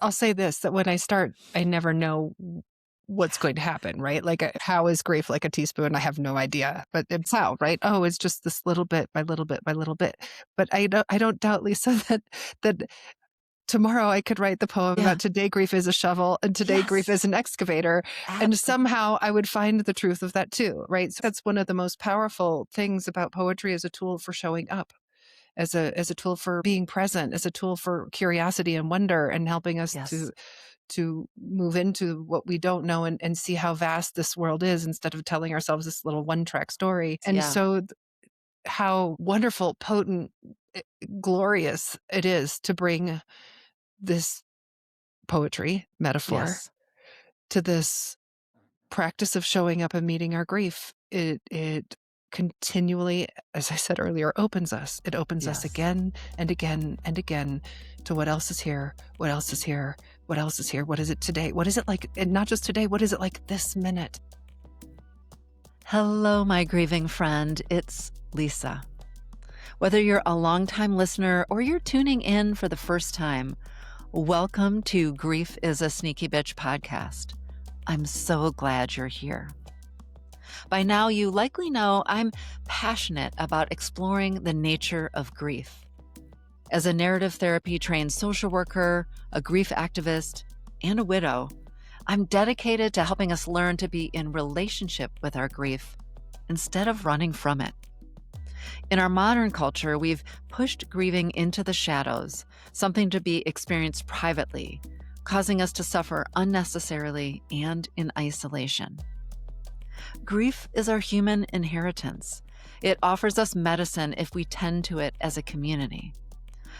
I'll say this, that when I start, I never know what's going to happen, right? Like, how is grief like a teaspoon? I have no idea, but it's how, right? Oh, it's just this little bit by little bit by little bit. But I don't doubt, Lisa, that tomorrow I could write the poem Yeah. about today grief is a shovel and today grief Yes. is an excavator. And somehow I would find the truth of that too, right? So that's one of the most powerful things about poetry as a tool for showing up, as a tool for being present, as a tool for curiosity and wonder and helping us Yes. to move into what we don't know and see how vast this world is instead of telling ourselves this little one-track story. And Yeah. so how wonderful, potent, glorious it is to bring this poetry metaphor Yes. to this practice of showing up and meeting our grief. It continually, as I said earlier, opens us. It opens us Yes. again and again and again to what else is here, what else is here, what else is here, what is it today, what is it like, and not just today, what is it like this minute? Hello, my grieving friend. It's Lisa. Whether you're a longtime listener or you're tuning in for the first time, welcome to Grief is a Sneaky Bitch podcast. I'm so glad you're here. By now, you likely know I'm passionate about exploring the nature of grief. As a narrative therapy trained social worker, a grief activist, and a widow, I'm dedicated to helping us learn to be in relationship with our grief instead of running from it. In our modern culture, we've pushed grieving into the shadows, something to be experienced privately, causing us to suffer unnecessarily and in isolation. Grief is our human inheritance. It offers us medicine if we tend to it as a community.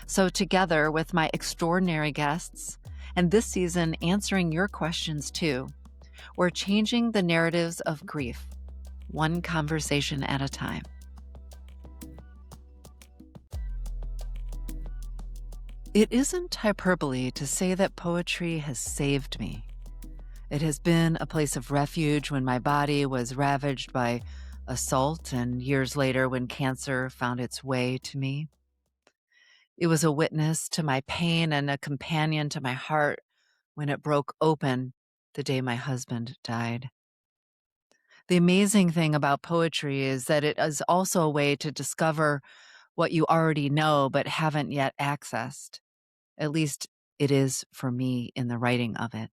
So together with my extraordinary guests, and this season answering your questions too, we're changing the narratives of grief, one conversation at a time. It isn't hyperbole to say that poetry has saved me. It has been a place of refuge when my body was ravaged by assault and years later when cancer found its way to me. It was a witness to my pain and a companion to my heart when it broke open the day my husband died. The amazing thing about poetry is that it is also a way to discover what you already know but haven't yet accessed. At least it is for me in the writing of it.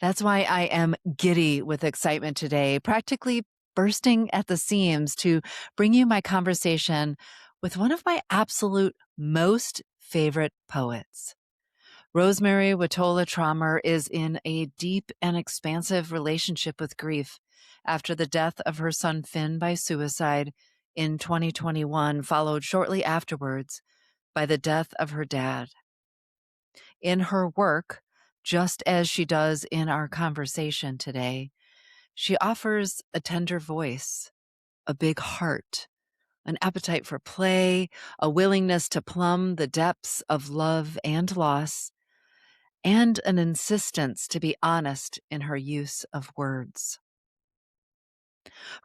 That's why I am giddy with excitement today, practically bursting at the seams to bring you my conversation with one of my absolute most favorite poets. Rosemerry Wahtola Trommer is in a deep and expansive relationship with grief after the death of her son Finn by suicide in 2021, followed shortly afterwards by the death of her dad. In her work, just as she does in our conversation today, she offers a tender voice, a big heart, an appetite for play, a willingness to plumb the depths of love and loss, and an insistence to be honest in her use of words.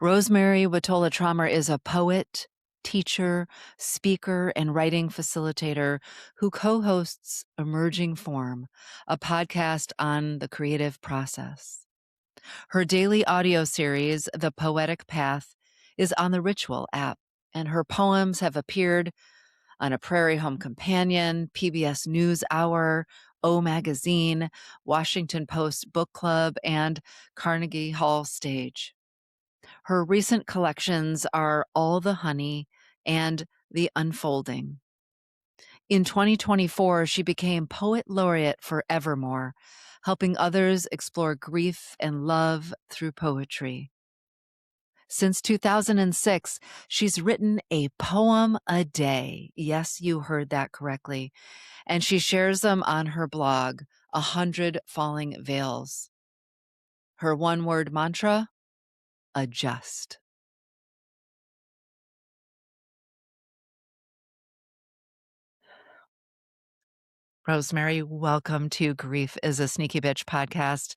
Rosemerry Wahtola Trommer is a poet, teacher, speaker, and writing facilitator who co-hosts Emerging Form, a podcast on the creative process. Her daily audio series, The Poetic Path, is on the Ritual app, and her poems have appeared on A Prairie Home Companion, PBS NewsHour, O Magazine, Washington Post Book Club, and Carnegie Hall Stage. Her recent collections are All the Honey and The Unfolding. In 2024, she became Poet Laureate for Evermore, helping others explore grief and love through poetry. Since 2006, she's written a poem a day. Yes, you heard that correctly. And she shares them on her blog, 100 Falling Veils. Her one-word mantra, adjust. Rosemerry, welcome to Grief is a Sneaky Bitch podcast.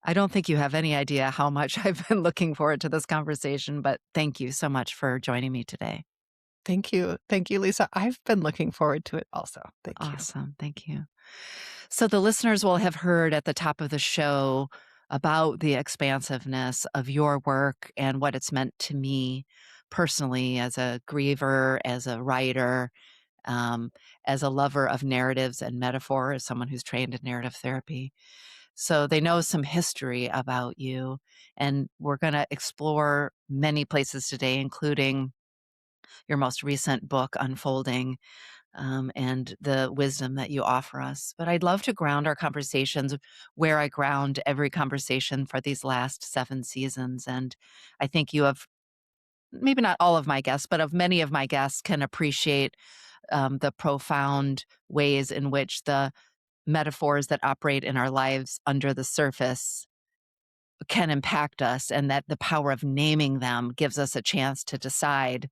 I don't think you have any idea how much I've been looking forward to this conversation, but thank you so much for joining me today. Thank you. Thank you, Lisa. I've been looking forward to it also. Thank you. Awesome. Thank you. So the listeners will have heard at the top of the show about the expansiveness of your work and what it's meant to me personally as a griever, as a writer, um, as a lover of narratives and metaphor, as someone who's trained in narrative therapy. So they know some history about you. And we're going to explore many places today, including your most recent book, Unfolding, and the wisdom that you offer us. But I'd love to ground our conversations where I ground every conversation for these last 7 seasons. And I think you have, maybe not all of my guests, but of many of my guests can appreciate the profound ways in which the metaphors that operate in our lives under the surface can impact us, and that the power of naming them gives us a chance to decide,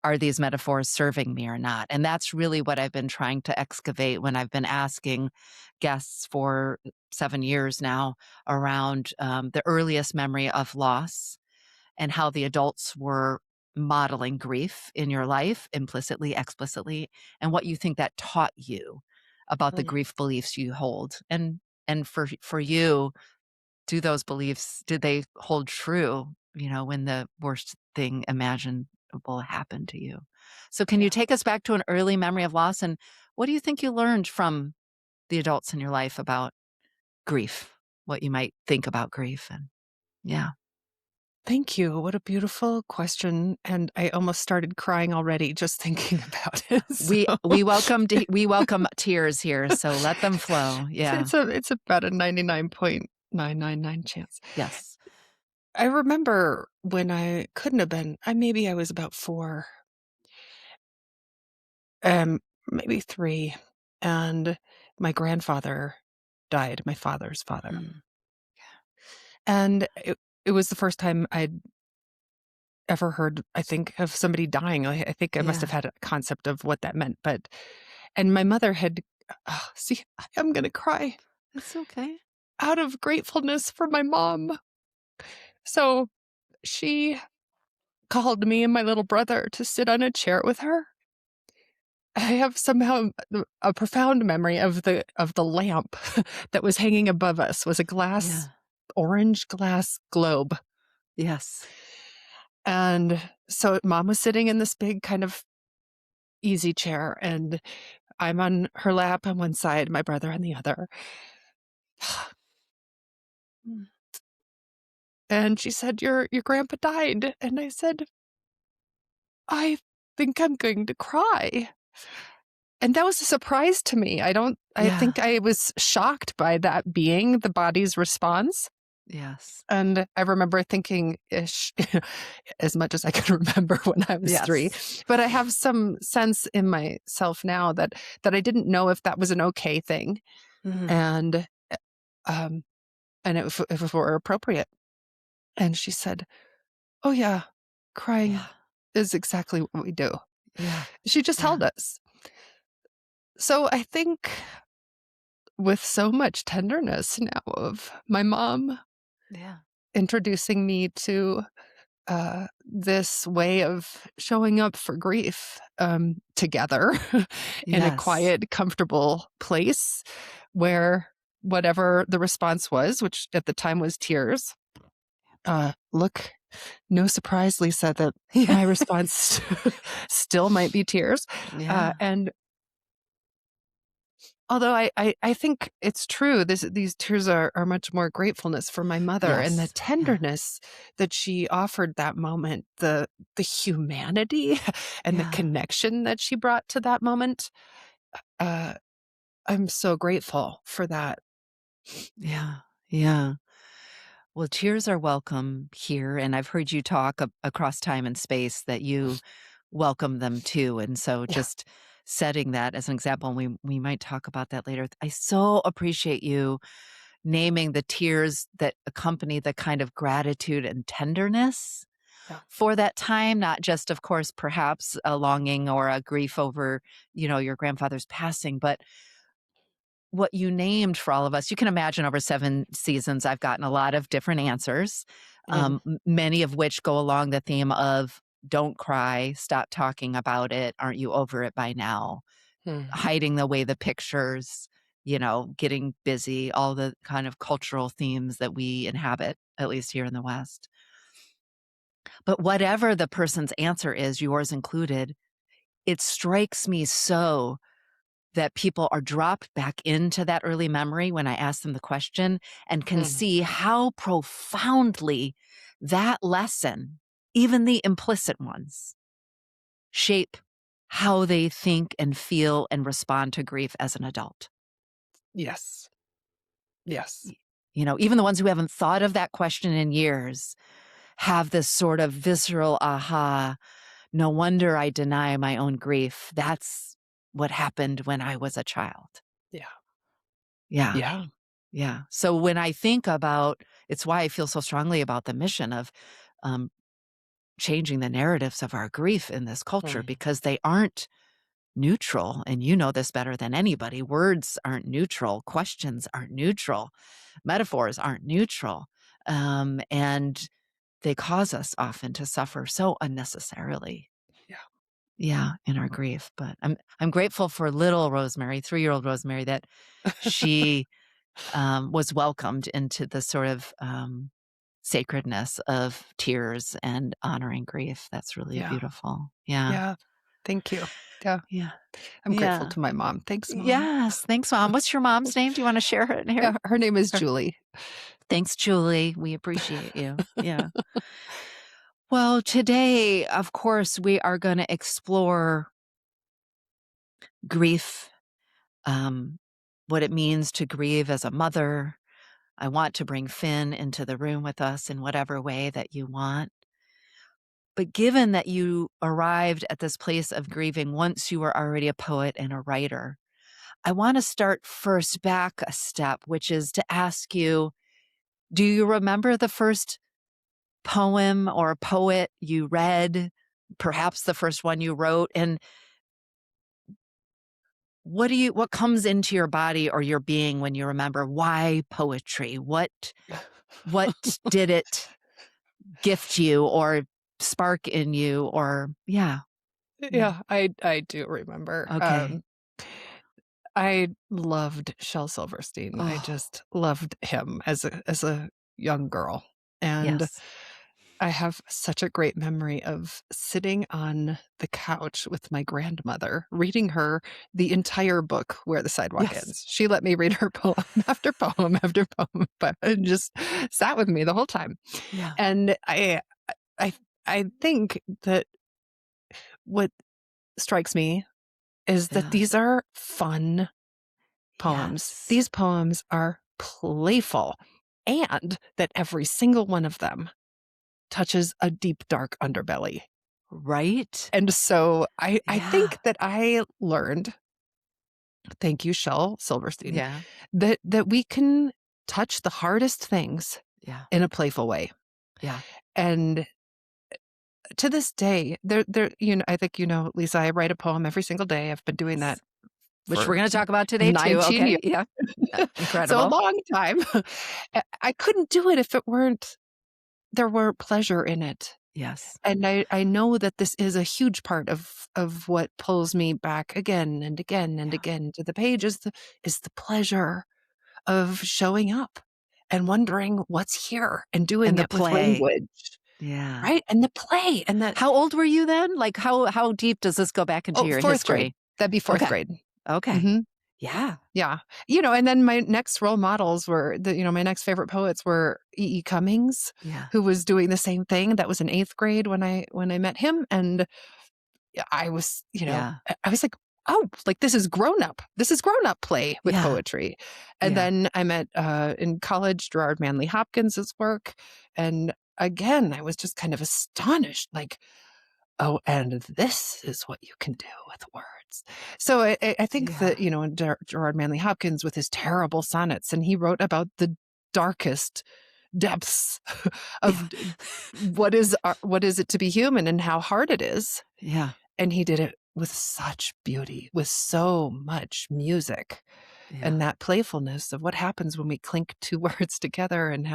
are these metaphors serving me or not? And that's really what I've been trying to excavate when I've been asking guests for 7 years now around the earliest memory of loss and how the adults were modeling grief in your life, implicitly, explicitly, and what you think that taught you about the Mm. grief beliefs you hold. And for you, do those beliefs, did they hold true, when the worst thing imaginable happened to you? So can you Yeah. take us back to an early memory of loss, and what do you think you learned from the adults in your life about grief? What you might think about grief, and yeah. Thank you. What a beautiful question. And I almost started crying already just thinking about it. So We welcome tears here, so let them flow. Yeah. it's about a 99.999 chance. Yes. I remember when I couldn't have been, maybe I was about 4, um, maybe 3, and my grandfather died, my father's father. Mm. And it was the first time I'd ever heard, I think, of somebody dying. I think I must have Yeah. had a concept of what that meant, but and my mother had see, I'm gonna cry It's okay. out of gratefulness for my mom. So she called me and my little brother to sit on a chair with her. I have somehow a profound memory of the lamp that was hanging above us was a glass, Yeah. orange glass globe. Yes. And so mom was sitting in this big kind of easy chair, and I'm on her lap on one side, my brother on the other. Mm. And she said, Your grandpa died." And I said, "I think I'm going to cry." And that was a surprise to me. I Yeah. think I was shocked by that being the body's response. Yes. And I remember thinking ish as much as I could remember when I was 3. Yes. But I have some sense in myself now that I didn't know if that was an okay thing, Mhm. and, um, and if it were appropriate. And she said, "Oh, yeah, crying Yeah. is exactly what we do." Yeah. She just Yeah. held us. So I think with so much tenderness now of my mom Yeah. introducing me to this way of showing up for grief together in a Yes. quiet, comfortable place where whatever the response was, which at the time was tears. Look, no surprise, Lisa, that Yeah. my response still might be tears. Yeah. And although I think it's true, these tears are much more gratefulness for my mother and the Yes. Yeah. tenderness that she offered that moment, the humanity and the Yeah. connection that she brought to that moment. Uh, I'm so grateful for that. Yeah. Yeah. Well, tears are welcome here, and I've heard you talk across time and space that you welcome them too. And so, Yeah. just setting that as an example, and we might talk about that later. I so appreciate you naming the tears that accompany the kind of gratitude and tenderness Yeah. for that time, not just, of course, perhaps a longing or a grief over, your grandfather's passing, but what you named for all of us. You can imagine over 7 seasons, I've gotten a lot of different answers, Mm. many of which go along the theme of don't cry, stop talking about it, aren't you over it by now? Mhm. Hiding away the pictures, getting busy, all the kind of cultural themes that we inhabit, at least here in the West. But whatever the person's answer is, yours included, it strikes me so that people are dropped back into that early memory when I ask them the question and can Mhm. see how profoundly that lesson, even the implicit ones, shape how they think and feel and respond to grief as an adult. Yes. Yes. Y even the ones who haven't thought of that question in years have this sort of visceral, "Aha, no wonder I deny my own grief. That's what happened when I was a child." Yeah. Yeah, Yeah. yeah. So when I think about it's why I feel so strongly about the mission of, um, changing the narratives of our grief in this culture Mhm. because they aren't neutral, and you know this better than anybody. Words aren't neutral, questions aren't neutral, metaphors aren't neutral, and they cause us often to suffer so unnecessarily. Yeah. Yeah, in our grief, but I'm grateful for little Rosemary, 3-year-old Rosemary, that she, was welcomed into the sort of, sacredness of tears and honoring grief. That's really Yeah. beautiful. Yeah. Yeah. Thank you. Yeah. Yeah. I'm grateful Yeah. to my mom. Thanks, mom. Yes, thanks, mom. What's your mom's name? Do you wanna share it here? Her name is Or Julie. thanks, Julie. We appreciate you. Yeah. Well, today, of course, we are gonna explore grief, um, what it means to grieve as a mother. I want to bring Finn into the room with us in whatever way that you want. But given that you arrived at this place of grieving once you were already a poet and a writer, I want to start first back a step, which is to ask you, do you remember the first poem or poet you read? Perhaps the first one you wrote? And what comes into your body or your being when you remember why poetry? What did it gift you or spark in you or yeah. Yeah. Yeah, I do remember. Okay. I loved Shel Silverstein. I Oh, just loved him as a young girl, and yes. I have such a great memory of sitting on the couch with my grandmother, reading her the entire book, Where the Sidewalk Yes. Ends. She let me read her poem after poem after poem, but and just sat with me the whole time. Yeah. And I I think that what strikes me is that Yeah. these are fun poems. Yes. These poems are playful, and that every single one of them touches a deep, dark underbelly. Right? And so I Yeah. think that I learned, thank you, Shel Silverstein, Yeah. that we can touch the hardest things Yeah. in a playful way. Yeah. And to this day, I think, Lisa, I write a poem every single day. I've been doing that Yes. Which for we're gonna talk about today too. 19 Okay. years. Yeah. So a Incredible. long time. I couldn't do it if there were pleasure in it. Yes. And I know that this is a huge part of what pulls me back again and again and Yeah. again to the page is the pleasure of showing up and wondering what's here and And doing the it with play. language, Yeah. right? And the play and that How old were you then? Like, how deep does this go back into oh, your 4th grade. history? That'd be 4th Okay. grade. Okay. Mhm. Yeah. Yeah. And then my next role models were my next favorite poets were E. E. Cummings, Yeah. who was doing the same thing. That was in 8th grade when I met him, and I was, Yeah. I was like, "Oh, like, this is grown up. This is grown-up play with Yeah. poetry." And Yeah. then I met, in college, Gerard Manley Hopkins's work, and again, I was just kind of astonished, like, "Oh, and this is what you can do with words." So I think Yeah. that, Gerard Manley Hopkins with his terrible sonnets, and he wrote about the darkest depths of what is it to be human and how hard it is. Yeah. And he did it with such beauty, with so much music, Yeah. and that playfulness of what happens when we clink 2 words together and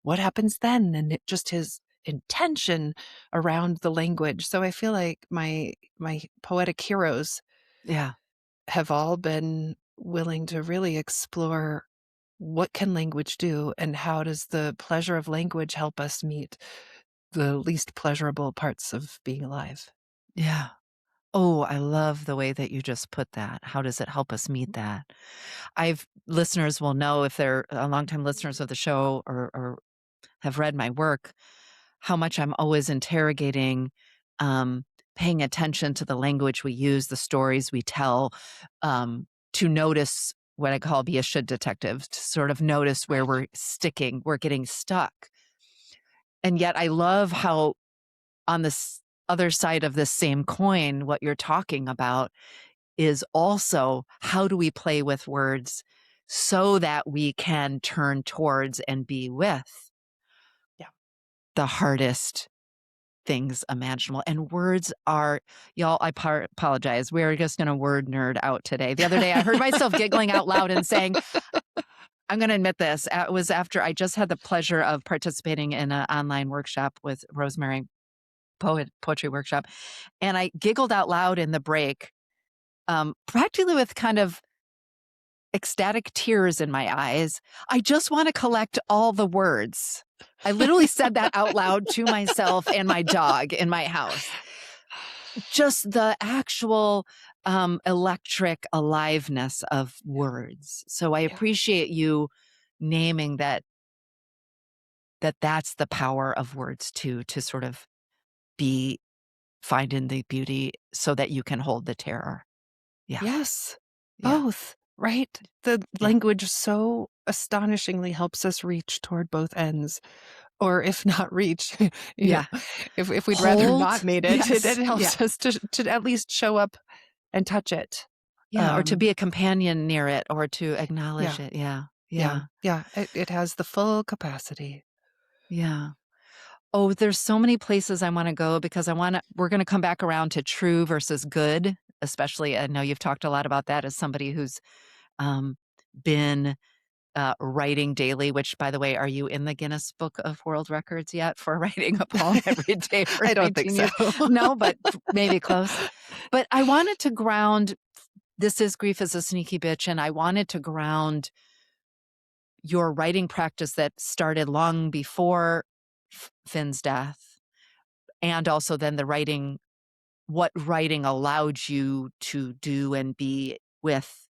what happens then, and it just intention around the language. So I feel like my poetic heroes Yeah. have all been willing to really explore what can language do and how does the pleasure of language help us meet the least pleasurable parts of being alive. Yeah. Oh, I love the way that you just put that. How does it help us meet that? I've listeners will know if they're longtime listeners of the show or have read my work, how much I'm always interrogating, um, paying attention to the language we use, the stories we tell, to notice what I call be a should detective, to sort of notice where Right. we're sticking, we're getting stuck. And yet I love how on this other side of this same coin, what you're talking about is also how do we play with words so that we can turn towards and be with Yeah. the hardest things imaginable. And words are, y'all, apologize. We're just going to word nerd out today. The other day, I heard myself giggling out loud and saying, I'm going to admit this. It was after I just had the pleasure of participating in an online workshop with Rosemerry poetry workshop. And I giggled out loud in the break, practically with kind of ecstatic tears in my eyes. I just want to collect all the words. I literally said that out loud to myself and my dog in my house. Just the actual electric aliveness of words. So I Yeah. appreciate you naming that's the power of words too, to sort of be find in the beauty so that you can hold the terror. Yeah. Yes, Yeah. both, right? The Yeah. language so astonishingly helps us reach toward both ends, or if not reach, you know, Yeah. if we'd rather not Hold. made it, it Yes. Yeah. helps us to at least show up and touch it. Yeah, or to Um, be a companion near it or to acknowledge yeah, it. Yeah. yeah, Yeah. yeah, it has the full capacity. Yeah. Oh, there's so many places I wanna go because we're gonna come back around to true versus good, especially I know you've talked a lot about that as somebody who's, um, been, writing daily, which, by the way, are you in the Guinness Book of World Records yet for writing a poem every day for I don't think 19 so. years? No, but maybe close. But I wanted to ground this is Grief is a Sneaky Bitch, and I wanted to ground your writing practice that started long before Finn's death, and also then the writing what writing allowed you to do and be with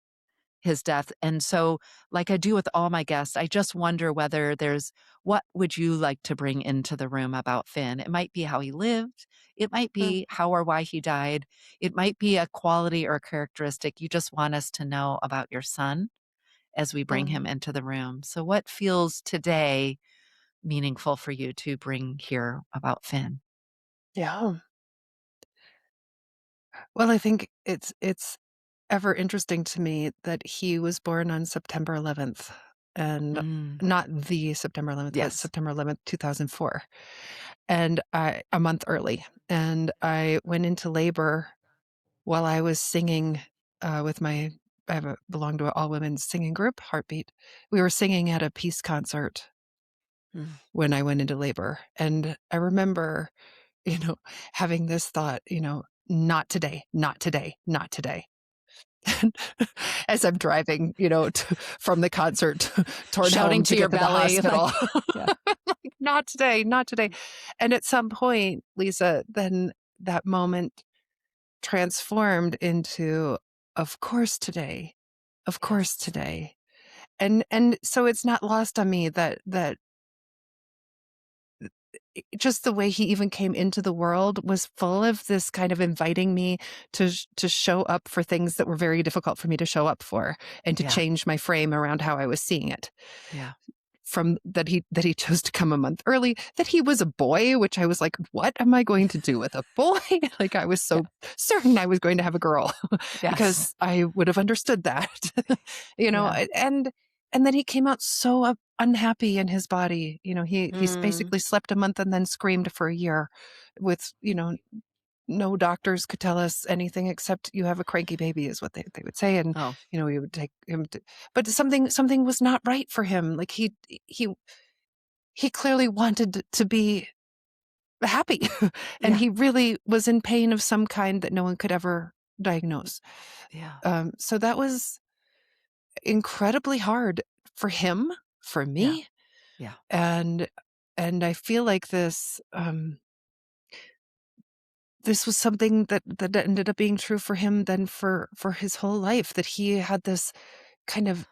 his death. And so, like I do with all my guests, I just wonder whether there's what would you like to bring into the room about Finn? It might be how he lived, it might Mm, be how or why he died, it might be a quality or a characteristic you just want us to know about your son as we bring him mm, into the room. So, what feels today meaningful for you to bring here about Finn? yeah. Well, I think it's ever interesting to me that he was born on September 11th, and Mm, not the September 11th, but yes. September 11th, 2004, and I a month early, and I went into labor while I was singing, with my belong to an all-women singing group, Heartbeat. We were singing at a peace concert Mm, when I went into labor, and I remember, you know, having this thought, "Not today, not today, not today." As I'm driving, from the concert toward shouting home to to your get to the belly, hospital. like, yeah. Like, "Not today, not today." And at some point, Lisa, then that moment transformed into, "Of course today, of course Yes. today." And so it's not lost on me that just the way he even came into the world was full of this kind of inviting me to show up for things that were very difficult for me to show up for, and to Yeah. change my frame around how I was seeing it. Yeah. From that he chose to come a month early, that he was a boy, which I was like, "What am I going to do with a boy?" Like, I was Yeah. so certain I was going to have a girl Yes. because I would have understood that. Yeah. And then he came out so unhappy in his body. He's Mm. basically slept a month and then screamed for a year with, no doctors could tell us anything except you have a cranky baby is what they would say. And, Oh, we would take him to, but something was not right for him. Like he clearly wanted to be happy. And Yeah. he really was in pain of some kind that no one could ever diagnose. Yeah. So that was incredibly hard for him, for Yeah. me, Yeah. and I feel like this was something that ended up being true for him then for his whole life, that he had this kind of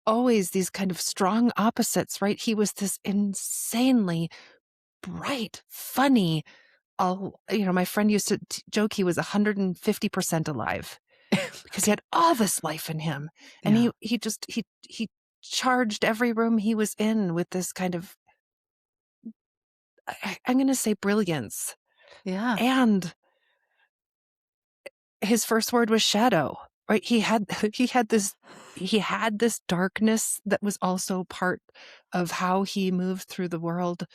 always these kind of strong opposites, right? He was this insanely bright, funny, my friend used to joke he was 150% alive because he Okay. had all this life in him, and Yeah. he charged every room he was in with this kind of I'm gonna say brilliance, Yeah. and his first word was shadow, right? He had this darkness that was also part of how he moved through the world,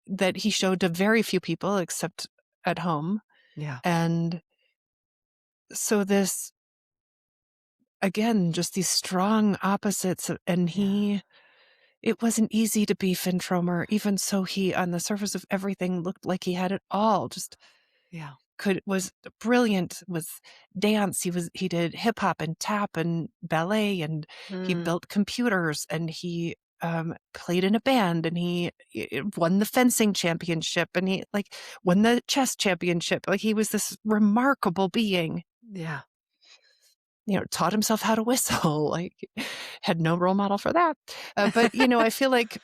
that he showed to very few people except at home, Yeah. and so this again, just these strong opposites, and Yeah. it wasn't easy to be Finn Tromer, even so he, on the surface of everything, looked like he had it all, just Yeah. was brilliant with dance. He did hip hop and tap and ballet, and he Mm. built computers, and he played in a band, and won the fencing championship, and he like won the chess championship. Like he was this remarkable being. Yeah. Taught himself how to whistle. Like had no role model for that. But I feel like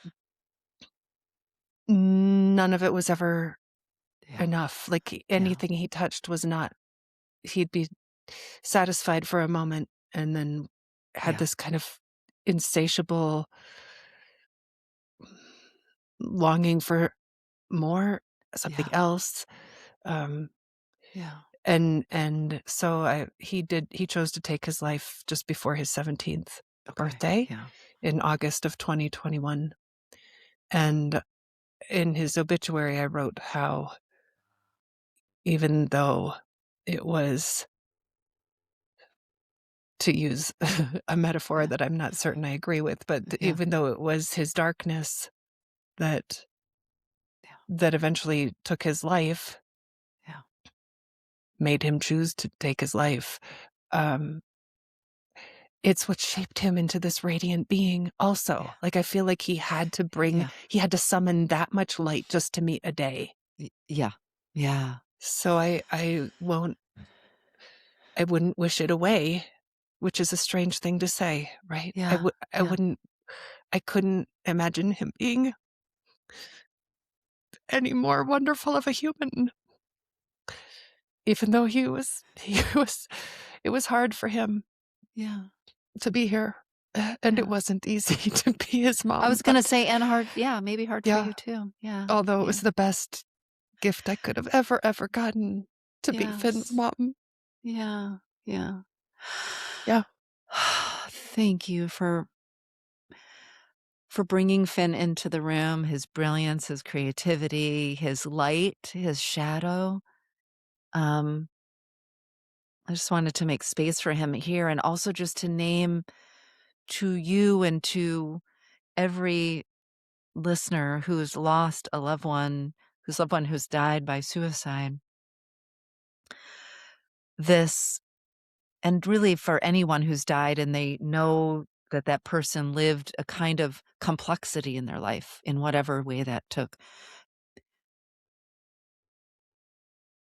none of it was ever Yeah. enough. Like Yeah. anything he touched was not. He'd be satisfied for a moment and then had Yeah. this kind of insatiable longing for more, something Yeah. else. Um, Yeah. and so he chose to take his life just before his 17th Okay. birthday Yeah. in August of 2021. And in his obituary, I wrote how even though it was, to use a metaphor Yeah. that I'm not certain I agree with, but Yeah. even though it was his darkness that Yeah. eventually took his life, Yeah. made him choose to take his life, um, it's what shaped him into this radiant being also. Yeah. Like, I feel like Yeah. he had to summon that much light just to meet a day. Yeah. Yeah. So I wouldn't wish it away, which is a strange thing to say, right? Yeah. I Yeah. wouldn't I couldn't imagine him being any more wonderful of a human, even though it was hard for him Yeah. to be here, and it Yeah. wasn't easy to be his I mom, was but gonna say, and hard, yeah, maybe hard for yeah, you too. Yeah. although it Yeah. was the best gift I could have ever gotten to be Finn's Yes. mom. Yeah. Yeah. Yeah. Thank you for bringing Finn into the room, his brilliance, his creativity, his light, his shadow. Um, I just wanted to make space for him here and also just to name to you and to every listener who's lost a loved one, who's died by suicide, this and really for anyone who's died and they know that that person lived a kind of complexity in their life in whatever way that took.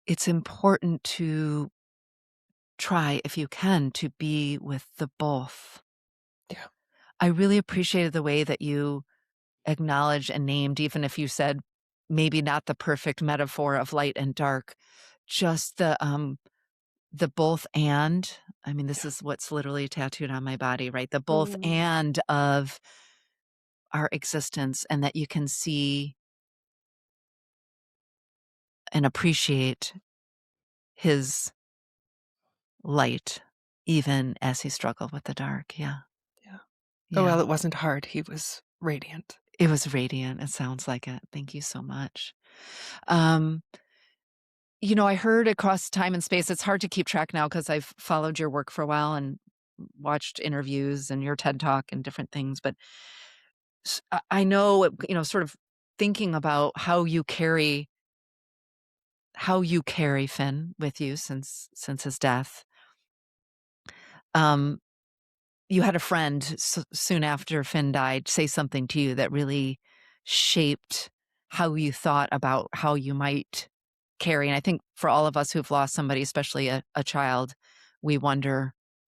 It's important to try, if you can, to be with the both. Yeah. I really appreciated the way that you acknowledged and named, even if you said maybe not the perfect metaphor of light and dark, just the both and. I mean, this Yeah. is what's literally tattooed on my body, right? The both Mm. and of our existence, and that you can see and appreciate his light even as he struggled with the dark. Yeah. Yeah. Oh, Yeah. well, it wasn't hard. He was radiant. It was radiant. It sounds like it. Thank you so much. Um, I heard across time and space, it's hard to keep track now because I've followed your work for a while and watched interviews and your TED Talk and different things. But I know, sort of thinking about how you carry Finn with you since his death. Um, you had a friend soon after Finn died say something to you that really shaped how you thought about how you might carry. And I think for all of us who've lost somebody, especially a child, we wonder,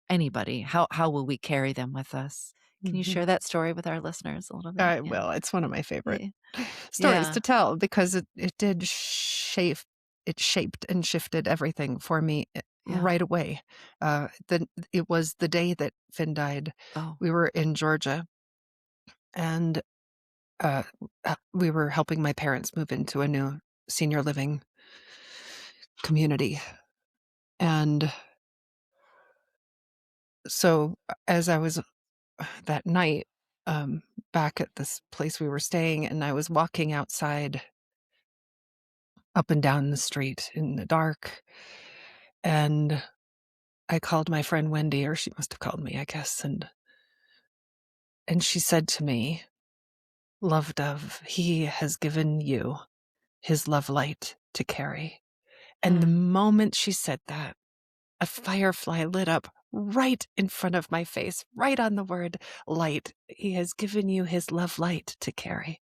anybody, how will we carry them with us? Can you Mhm. share that story with our listeners a little bit? I Yeah. will. It's one of my favorite Yeah. stories Yeah. to tell because it did shape it shaped and shifted everything for me Yeah. right away. It was the day that Finn died. Oh. We were in Georgia and uh, we were helping my parents move into a new senior living community. And so as I was that night back at this place we were staying, and I was walking outside up and down the street in the dark. And I called my friend Wendy, or she must have called me, I guess. And she said to me, "Love Dove, he has given you his love light to carry." And the Mm, moment she said that, a firefly lit up right in front of my face, right on the word light. He has given you his love light to carry.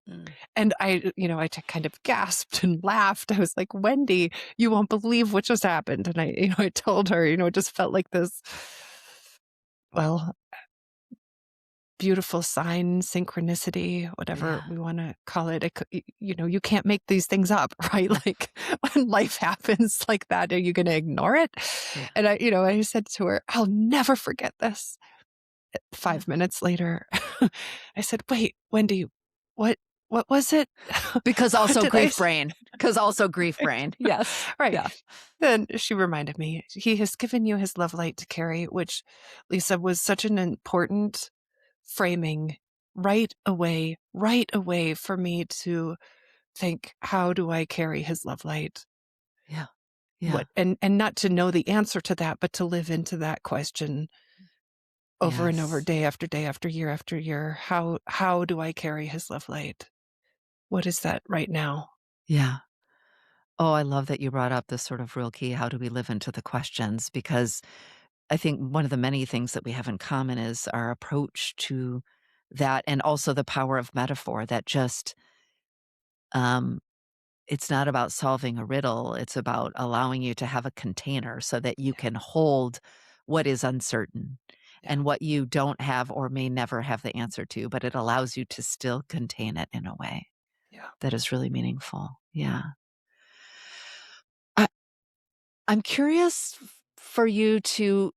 mm. And I kind of gasped and laughed. I was like, "Wendy, you won't believe what just happened." And I told her, it just felt like this, well, beautiful sign, synchronicity, whatever Yeah. we want to call it. You can't make these things up, right? Like when life happens like that, are you going to ignore it? Yeah. And I said to her, "I'll never forget this." Yeah. 5 minutes later, I said, "Wait, Wendy, what, what was it? Because What also did I grief say?" brain. Because also grief brain. Yes. Right. Yeah. Then she reminded me, "He has given you his love light to carry," which, Lisa, was such an important framing right away for me to think, how do I carry his love light? Yeah. Yeah. What and not to know the answer to that, but to live into that question over and over, Yes. day after year after year. How do I carry his love light? What is that right now? Yeah. Oh, I love that you brought up this sort of real key. How do we live into the questions? Because I think one of the many things that we have in common is our approach to that, and also the power of metaphor that just, um, it's not about solving a riddle. It's about allowing you to have a container so that you can hold what is uncertain Yeah. and what you don't have or may never have the answer to, but it allows you to still contain it in a way Yeah. that is really meaningful. Yeah. I, I'm curious for you to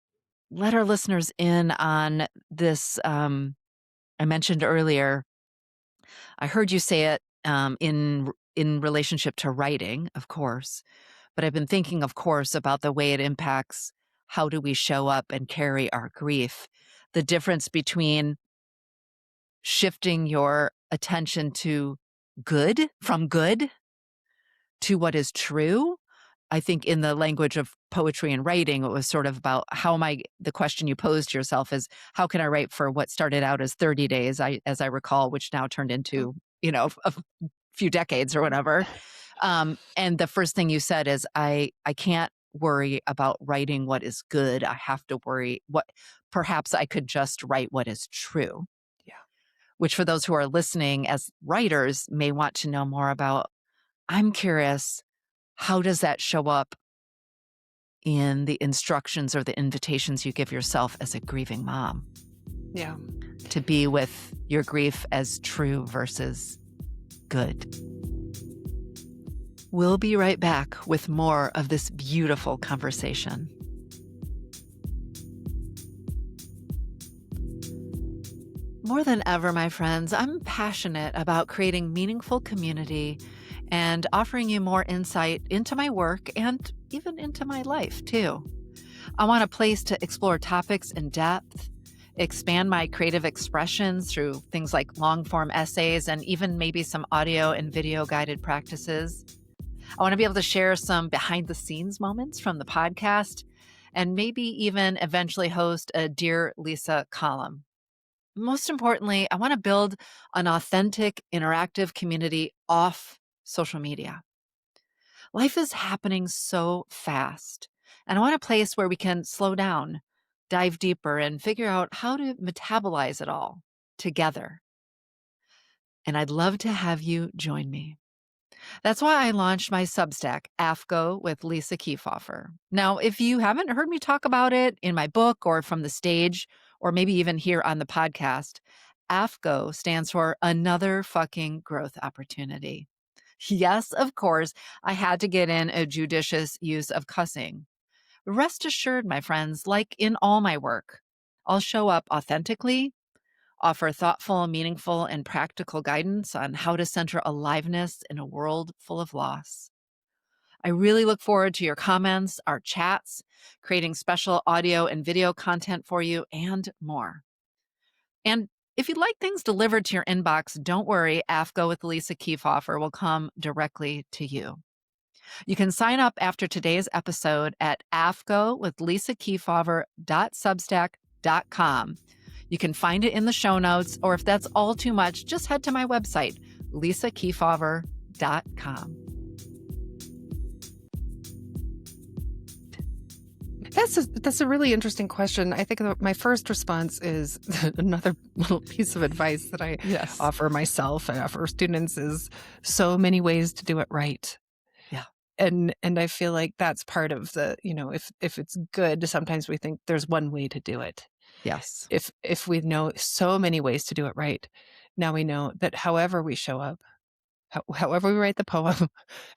let our listeners in on this. I mentioned earlier, I heard you say it in relationship to writing, of course, but I've been thinking, of course, about the way it impacts how do we show up and carry our grief. The difference between shifting your attention to from good to what is true. I think in the language of poetry and writing, it was sort of about the question you posed to yourself is, how can I write for what started out as 30 days, as I recall, which now turned into, a few decades or whatever. And the first thing you said is, I can't worry about writing what is good. I have to worry perhaps I could just write what is true, Yeah. which for those who are listening as writers may want to know more about. I'm curious, how does that show up in the instructions or the invitations you give yourself as a grieving mom Yeah. to be with your grief as true versus good? We'll be right back with more of this beautiful conversation. More than ever, my friends, I'm passionate about creating meaningful community and offering you more insight into my work and even into my life, too. I want a place to explore topics in depth, expand my creative expressions through things like long form essays and even maybe some audio and video guided practices. I want to be able to share some behind the scenes moments from the podcast and maybe even eventually host a Dear Lisa column. most importantly, I want to build an authentic, interactive community off social media. Life is happening so fast, and I want a place where we can slow down, dive deeper, and figure out how to metabolize it all together. And I'd love to have you join me. That's why I launched my Substack, AFCO with Lisa Keefauver. Now, if you haven't heard me talk about it in my book or from the stage, or maybe even here on the podcast, AFCO stands for Another Fucking Growth Opportunity. Yes, of course, I had to get in a judicious use of cussing. Rest assured, my friends, like in all my work, I'll show up authentically, offer thoughtful, meaningful, and practical guidance on how to center aliveness in a world full of loss. I really look forward to your comments, our chats, creating special audio and video content for you, and more. And if you'd like things delivered to your inbox, don't worry, AFCO with Lisa Keefauver will come directly to you. You can sign up after today's episode at afco with lisakefauver.substack.com. You can find it in the show notes, or if that's all too much, just head to my website, lisakefauver.com. That's a really interesting question. I think my first response is another little piece of advice that I Yes. offer myself and offer students is so many ways to do it right. Yeah. And I feel like that's part of the, if it's good, sometimes we think there's one way to do it. Yes. If we know so many ways to do it right, now we know that however we show up, however we write the poem,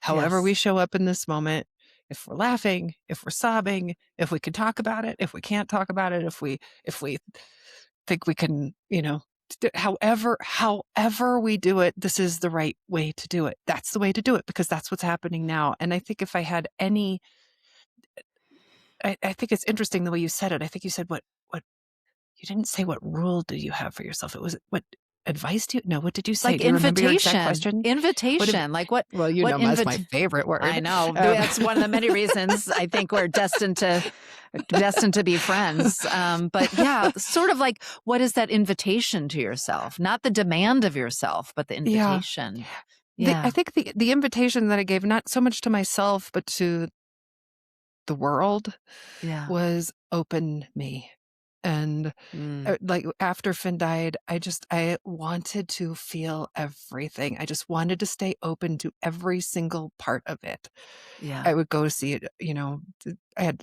however we Yes. show up in this moment, if we're laughing, if we're sobbing, if we can talk about it, if we can't talk about it, if we think we can, however we do it, this is the right way to do it. That's the way to do it because that's what's happening now. And I think if I had any, I think it's interesting the way you said it. I think you said what you didn't say what rule do you have for yourself. It was what advice do you? No, what did you say? Like Do you remember your exact invitation, question? invitation, like Well, what that's my favorite I word. know. That's one of the many reasons I think we're destined to be friends. But yeah, sort of like, what is that invitation to yourself? Not the demand of yourself, but the Yeah. invitation. I Yeah. think the invitation that I gave, not so much to myself, but to the world, Yeah. was open me. And Mm, like after Finn died, I wanted to feel everything. I just wanted to stay open to every single part of it. yeah. I would go see it, I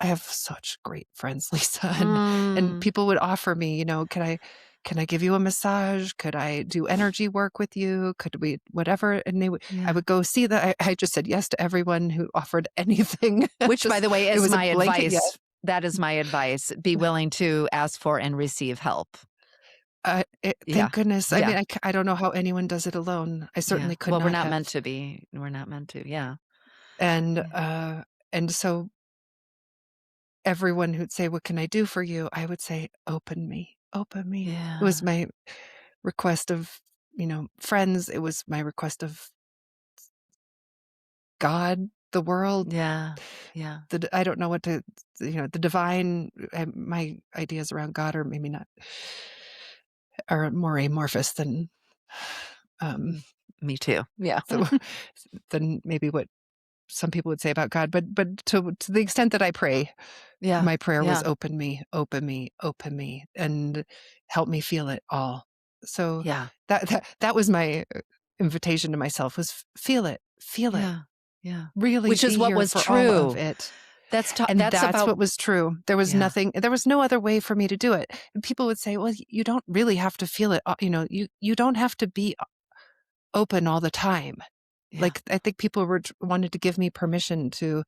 have such great friends, Lisa, and Mm, people would offer me, can I give you a massage? Could I do energy work with you? Could we whatever? And I yeah. would go see that. I just said yes to everyone who offered anything. Which, by Just the way, it is was a my blanket yes. advice. That is my advice. Be willing to ask for and receive help. Thank Yeah. goodness. I mean, Yeah. I don't know how anyone does it alone. I Yeah. certainly could Well, we're not not have. meant to be. We're not meant to. Yeah. And, Yeah. and so everyone who'd say, "What can I do for you?" I would say, "Open me, open me." It was Yeah. my request of, friends. It was my request of God, the world, Yeah. Yeah. I don't know what to, the divine. My ideas around God are maybe not, are more amorphous than, um, Mm, me too. Yeah. so, than maybe what some people would say about God. But to the extent that I pray, Yeah. my prayer was Yeah. open me, open me, open me, and help me feel it all. So Yeah. that was my invitation to myself was feel it, Yeah. Yeah. really Which is be what here was for all of true. it. That's And that's that's about what was true. yeah. There was no other way for me to do it. And people would say, well, you don't really have to feel it. You don't have to be open all the time. Yeah. Like, I think people wanted to give me permission to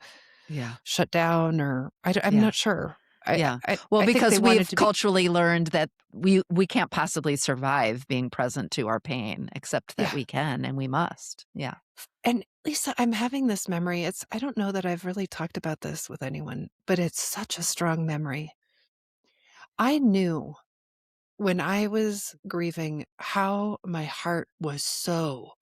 Yeah. shut down or I'm Yeah. not sure. I Yeah. I Well, I think they because wanted we've to be. culturally learned that we can't possibly survive being present to our pain, except that Yeah. we can and we must. Yeah. And Lisa, I'm having this memory. I don't know that I've really talked about this with anyone, but it's such a strong memory. I knew when I was grieving how my heart was so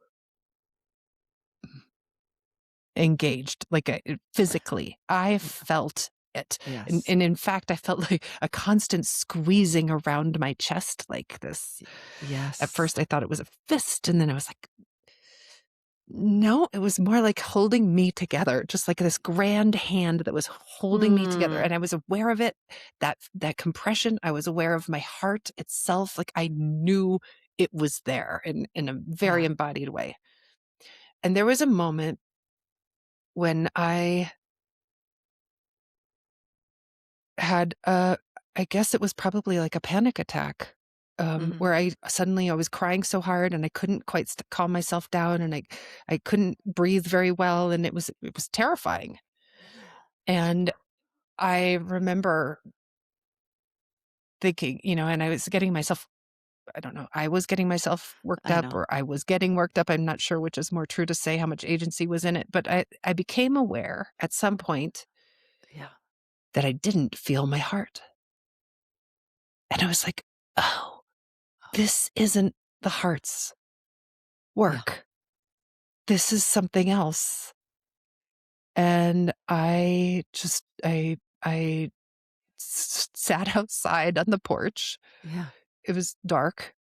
engaged, like physically. I felt it. Yes. And in fact, I felt like a constant squeezing around my chest like this. Y At yes. first, I thought it was a fist, and then I was like, no, it was more like holding me together, just like this grand hand that was holding me together, Mm. and I was aware of it, that compression, I was aware of my heart itself, like, I knew it was there in a very Yeah. embodied way. And there was a moment when I had I guess it was probably like a panic attack, Mhm. where I was crying so hard and I couldn't quite calm myself down, and I couldn't breathe very well, and it was terrifying. And I remember thinking, and I was getting myself, I don't know, I was getting myself worked I up, know. or I was getting worked up. I'm not sure which is more true to say, how much agency was in it, but I became aware at some point Yeah. that I didn't feel my heart. And I was like, oh, this isn't the heart's Yeah. work. This is something else. And I sat outside on the porch. Yeah. It was dark,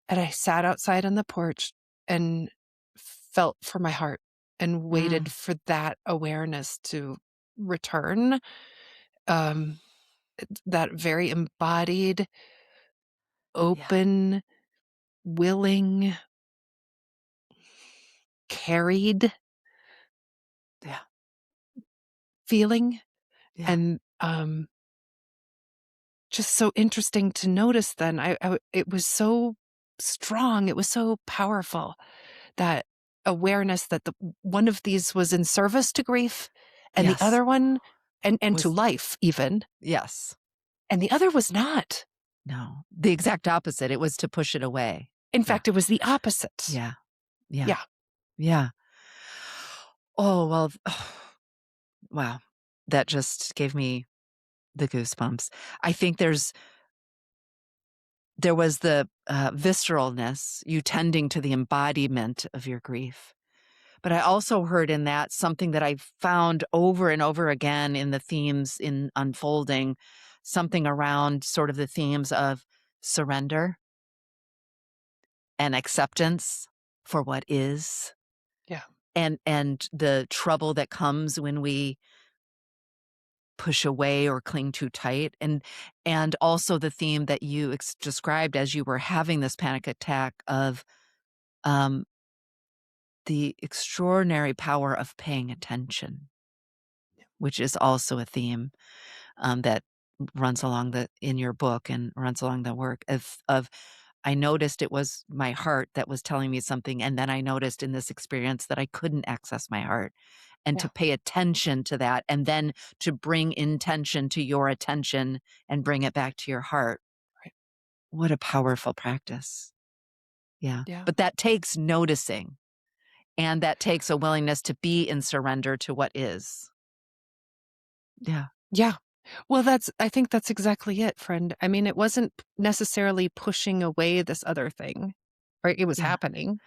and I sat outside on the porch and felt for my heart and waited Mm. for that awareness to return. Um, that very embodied, Yeah. open, willing, carried Yeah. feeling. Yeah. And just so interesting to notice then. It was so strong, it was so powerful, that awareness that the one of these was in service to grief, and the Yes. other one, and to Was life even, yes. and the other was not. No. The exact opposite. It was to push it away. In Yeah. fact, it was the opposite. Yeah. Yeah. Yeah, Yeah. Oh, well, wow. That just gave me the goosebumps. I think there was the, visceralness, you tending to the embodiment of your grief. But I also heard in that something that I've found over and over again in the themes in unfolding, something around sort of the themes of surrender and acceptance for what is, yeah, and the trouble that comes when we push away or cling too tight, and also the theme that you described as you were having this panic attack of um, the extraordinary power of paying attention, which is also a theme that runs along the in your book and runs along the work of I noticed it was my heart that was telling me something, and then I noticed in this experience that I couldn't access my heart, and to yeah, pay attention to that, and then to bring intention to your attention and bring it back to your heart. right, What a powerful practice. Yeah. yeah, But that takes noticing, and that takes a willingness to be in surrender to what is. Yeah. yeah. Well, I think that's exactly it, friend. I mean, it wasn't necessarily pushing away this other thing, right? It was Yeah. happening,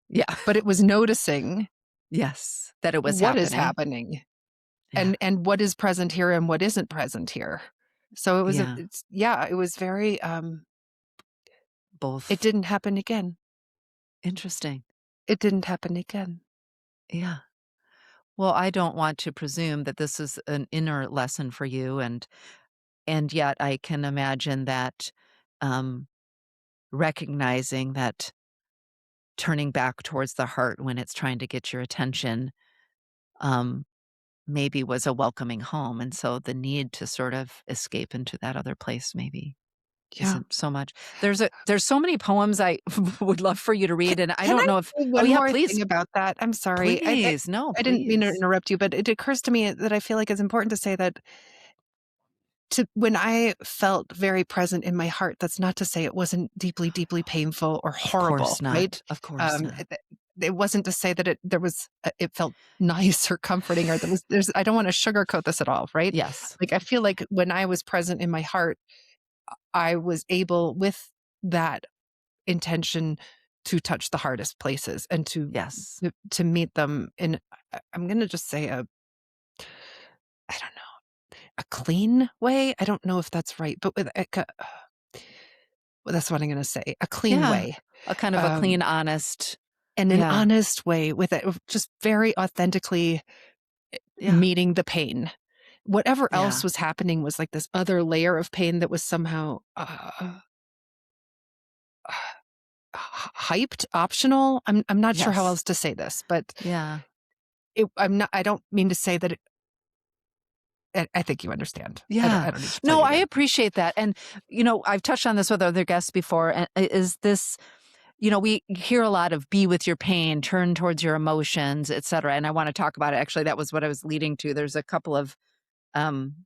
Yeah. but it was noticing Yes. That it was what is happening. happening. Yeah. And what is present here and what isn't present here. So Yeah. it was very, it Both. didn't happen again. Interesting. It didn't happen again. Yeah. Well, I don't want to presume that this is an inner lesson for you, and yet I can imagine that um recognizing that turning back towards the heart when it's trying to get your attention um maybe was a welcoming home, and so the need to sort of escape into that other place maybe Yeah. isn't so much. There's so many poems I would love for you to Can read, and I can don't I know if say oh, one yeah, more please, thing about that? I'm sorry. please, no, I didn't mean to please. interrupt you, but it occurs to me that I feel like it's important to say that, to when I felt very present in my heart, that's not to say it wasn't deeply, deeply painful or Of course horrible, right? not, of course not. It wasn't to say that it felt nice or comforting, or I don't wanna sugarcoat this at all, right? Yes, Like, I feel like when I was present in my heart, I was able, with that intention, to touch the hardest places and yes, to meet them in, I'm gonna just say, I don't know. a clean way. I don't know if that's right, but with well, that's what I'm going to say. A clean Yeah. way. A kind of a Um, clean, honest. and an Yeah. honest way with it, just very authentically Yeah. meeting the pain. Whatever else Yeah. was happening was like this other layer of pain that was somehow hyped, optional. I'm not sure how Yes. else to say this, but Yeah. I don't mean to say that I think you understand. Yeah. I don't need to tell No, you I again. appreciate that. And, I've touched on this with other guests before. And is this, we hear a lot of be with your pain, turn towards your emotions, et cetera. And I want to talk about it. Actually, that was what I was leading to. There's a couple of um,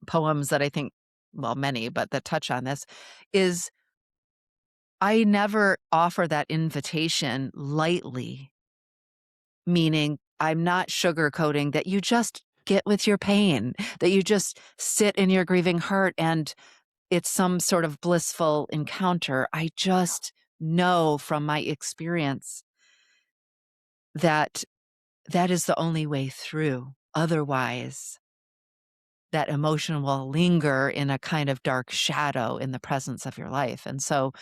poems that I think, well, many, but that touch on this is I never offer that invitation lightly, meaning I'm not sugarcoating that you just get with your pain, that you just sit in your grieving heart and it's some sort of blissful encounter. I just know from my experience that that is the only way through. Otherwise, that emotion will linger in a kind of dark shadow in the presence of your life. And so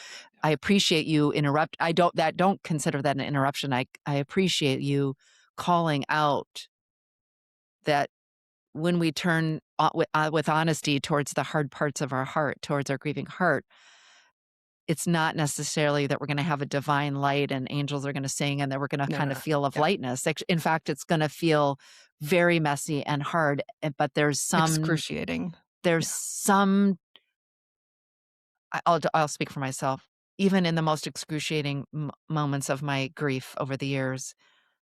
I appreciate you don't consider that an interruption. I appreciate you calling out that when we turn with honesty towards the hard parts of our heart, towards our grieving heart, it's not necessarily that we're going to have a divine light and angels are going to sing and that we're going to No, kind no, of no. feel of Yeah. lightness. In fact, it's going to feel very messy and hard. But Excruciating. there's Yeah. some. I'll speak for myself. Even in the most excruciating moments of my grief over the years,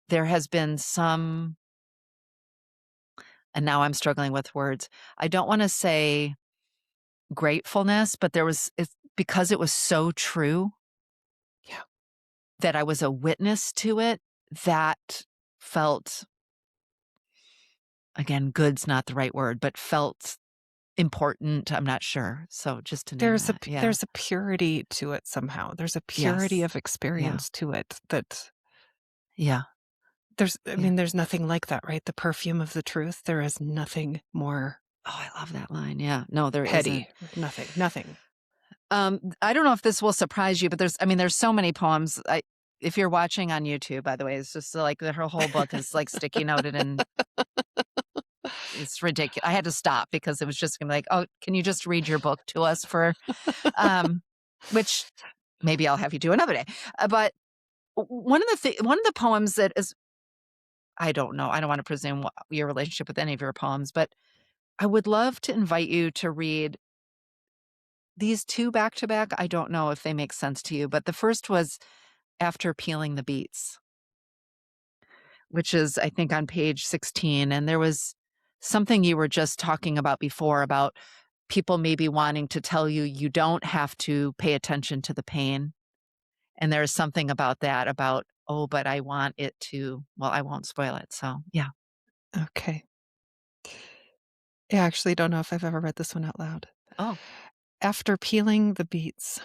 there has been some, and now I'm struggling with words. I don't want to say gratefulness, but it's because it was so true Yeah. that I was a witness to it that felt, again, good's not the right word, but felt important. I'm not sure. So just to name that. Yeah. There's a purity to it somehow. There's a purity Yes. of Yeah. experience to it that Yeah. Yeah. there's nothing like that, right? The perfume of the truth. There is nothing more Oh, I love that line. Yeah. No, there isn't. heady. Nothing. I don't know if this will surprise you, but there's so many poems. If you're watching on YouTube, by the way, it's just like her whole book is like sticky noted and it's ridiculous. I had to stop because it was just gonna be like, oh, can you just read your book to us um, which maybe I'll have you do another day. But one of the poems that is, I don't know. I don't want to presume your relationship with any of your poems, but I would love to invite you to read these two back to back. I don't know if they make sense to you, but the first was After Peeling the Beets, which is, I think, on page 16. And there was something you were just talking about before about people maybe wanting to tell you you don't have to pay attention to the pain. And there's something about that, about, oh, but I want it to, well, I won't spoil it. So, yeah. Okay. I actually don't know if I've ever read this one out loud. Oh, After peeling the beets.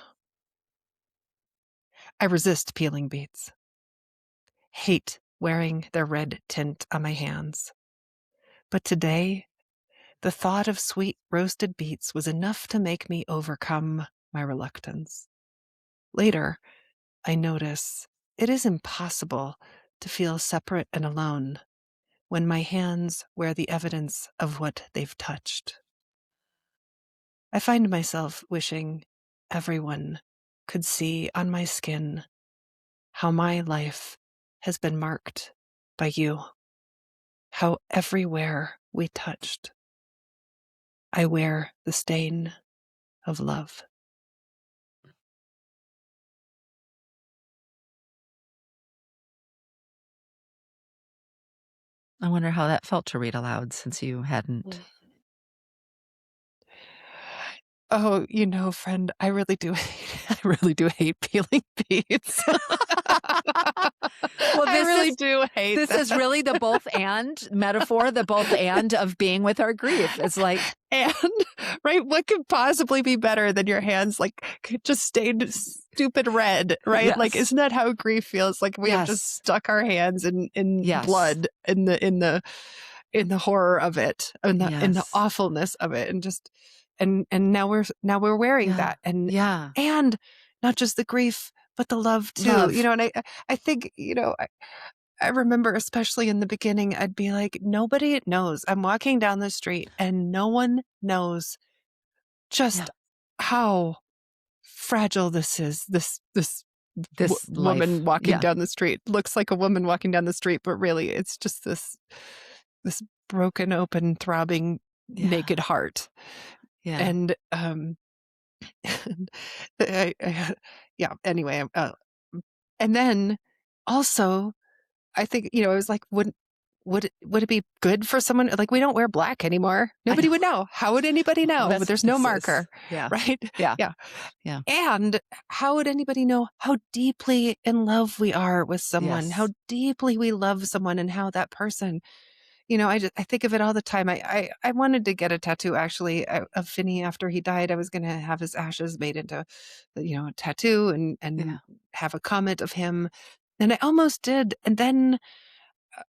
I resist peeling beets. Hate wearing their red tint on my hands. But today, the thought of sweet roasted beets was enough to make me overcome my reluctance. Later, I notice it is impossible to feel separate and alone when my hands wear the evidence of what they've touched. I find myself wishing everyone could see on my skin how my life has been marked by you, how everywhere we touched, I wear the stain of love. I wonder how that felt to read aloud since you hadn't. Oh, friend, I really do hate peeling beets. Well, I really do hate this that. is really the both and metaphor, the both and of being with our grief. It's like, And right, what could possibly be better than your hands just stained stupid red, right? Like, yes, isn't that how grief feels? Like we have yes, just stuck our hands in yes, blood in the in the horror of it, in the Yes. awfulness of it, and just and now we're wearing Yeah. that, Yeah. and not just the grief, but the love too, Love. and I think, I remember especially in the beginning, I'd be like, nobody knows. I'm walking down the street and no one knows Yeah. just how fragile this is. This This woman life. walking Yeah. down the street looks like a woman walking down the street, but really it's just this broken, open, throbbing, Yeah. naked heart. Yeah. And and yeah. Anyway, and then also I think, I was like, would it be good for someone? Like, we don't wear black anymore. I Nobody know. would know. How would anybody Well, know? But that's there's no this is marker, yeah. right? Yeah. Yeah. Yeah. And how would anybody know how deeply in love we are with someone, how Yes. deeply we love someone, and how that person, I think of it all the time. I wanted to get a tattoo actually of Finney after he died. I was going to have his ashes made into, a tattoo and Yeah. have a comment of him. And I almost did. And then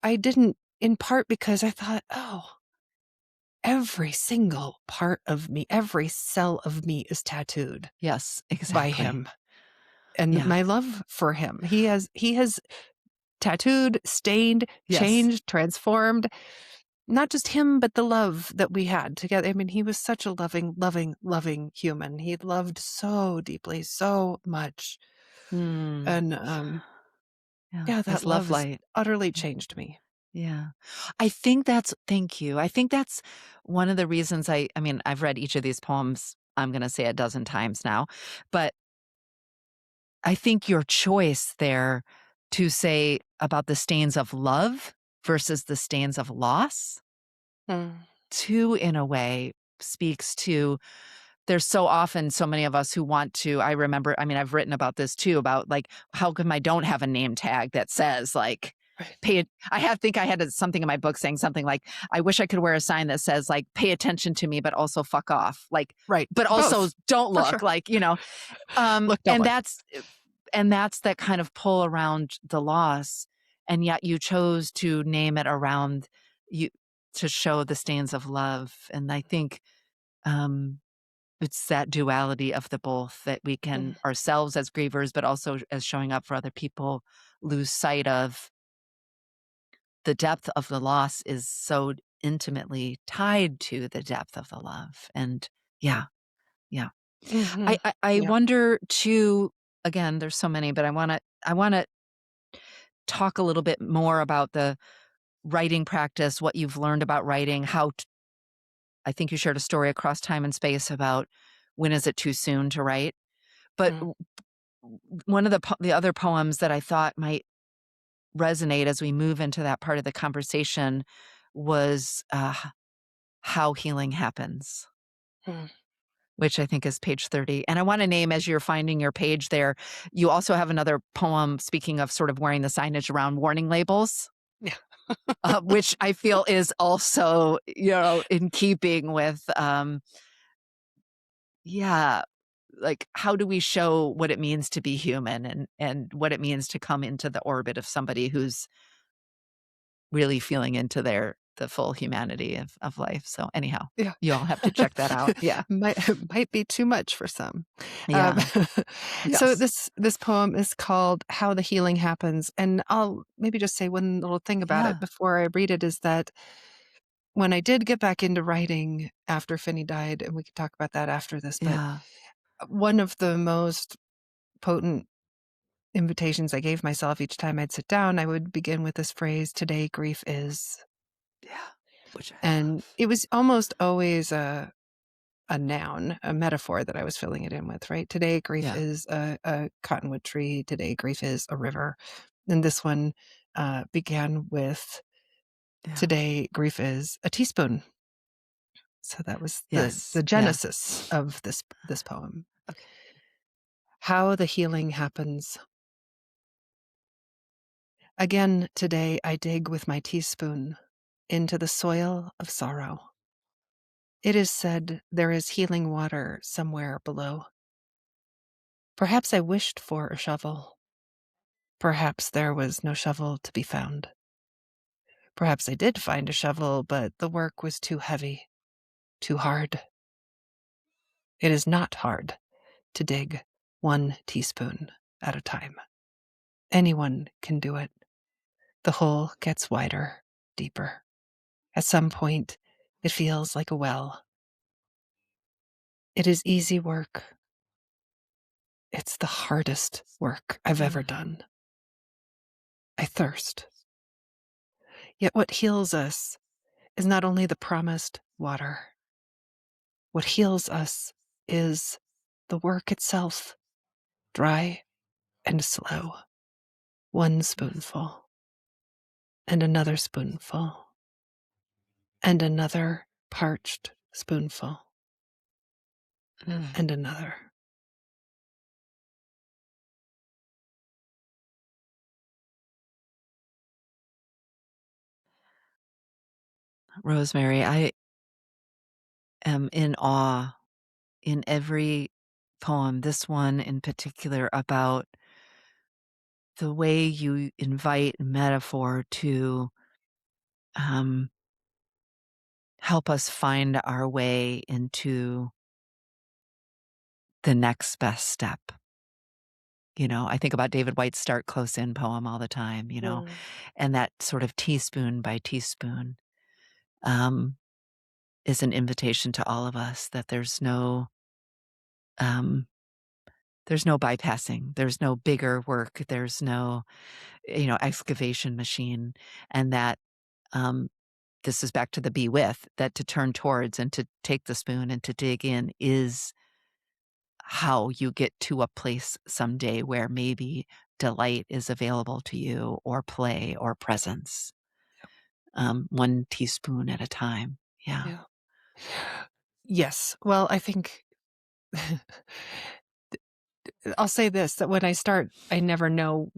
I didn't, in part because I thought, oh, every single part of me, every cell of me is tattooed Yes. by Exactly. him and Yeah. my love for him. He has tattooed, stained, Yes. changed, transformed not just him, but the love that we had together. I mean, he was such a loving, loving, loving human. He loved so deeply, so much. Mm. And Yeah. yeah, that His love love has light. utterly Yeah. changed me. Yeah. I think that's thank you. I think that's one of the reasons I mean, I've read each of these poems, I'm gonna say a dozen times now, but I think your choice there to say about the stains of love versus the stains of loss, Mm, too, in a way, speaks to there's so often so many of us who want to I remember I mean, I've written about this too, about, like, how come I don't have a name tag that says, like, right. pay it I have think I had something in my book saying something like, "I wish I could wear a sign that says, like, pay attention to me, but also fuck off." Like, Right. but also Both, don't for sure. look, like, Look, don't and look. that's that kind of pull around the loss, and yet you chose to name it around you to show the stains of love, and I think, um, it's that duality of the both that we Mm, can ourselves as grievers, but also as showing up for other people, lose sight of the depth of the loss is so intimately tied to the depth of the love, and yeah, yeah. mhm. I Yeah. wonder too again, there's so many, but I wanna talk a little bit more about the writing practice, what you've learned about writing, I think you shared a story across time and space about when is it too soon to write? But Mm, one of the other poems that I thought might resonate as we move into that part of the conversation was, How Healing Happens, mm, which I think is page 30. And I wanna name as you're finding your page there, you also have another poem, speaking of sort of wearing the signage around warning labels, yeah. which I feel is also, in keeping with, yeah, like, how do we show what it means to be human and what it means to come into the orbit of somebody who's really feeling into the full humanity of life. So anyhow, Yeah. you all have to check that out. Yeah. Might be too much for some. Um, Yeah. so Yes. this poem is called "How the Healing Happens," and I'll maybe just say one little thing about it Yeah. before I read it is that when I did get back into writing after Finney died, and we could talk about that after this, but Yeah. one of the most potent invitations I gave myself each time I'd sit down, I would begin with this phrase, "Today grief is." Yeah. Which I And love. it was almost always a noun, a metaphor that I was filling it in with, right? Today, grief Yeah. is a cottonwood tree. Today, grief is a river. And this one began with Yeah. today, grief is a teaspoon. So that was the Yes. Yeah. genesis of this poem. Okay. How the healing happens. Again today, I dig with my teaspoon into the soil of sorrow. It is said there is healing water somewhere below. Perhaps I wished for a shovel. Perhaps there was no shovel to be found. Perhaps I did find a shovel, but the work was too heavy, too hard. It is not hard to dig 1 teaspoon at a time. Anyone can do it. The hole gets wider, deeper. At some point, it feels like a well. It is easy work. It's the hardest work I've ever Mm. done. I thirst. Yet what heals us is not only the promised water. What heals us is the work itself, dry and slow. 1 spoonful, and another spoonful, and another parched spoonful, Mm. and another. Rosemary, I am in awe in every poem, this one in particular, about the way you invite metaphor to um, help us find our way into the next best step. I think about David Whyte's Start Close In poem all the time, Mm. and that sort of teaspoon by teaspoon um, is an invitation to all of us that um, there's no bypassing, there's no bigger work, there's no, excavation machine, and that um, this is back to the be with, that to turn towards and to take the spoon and to dig in is how you get to a place someday where maybe delight is available to you or play or presence, 1 teaspoon at a time. Yeah. Yeah. Yes. Well, I think I'll say this, that when I start, I never know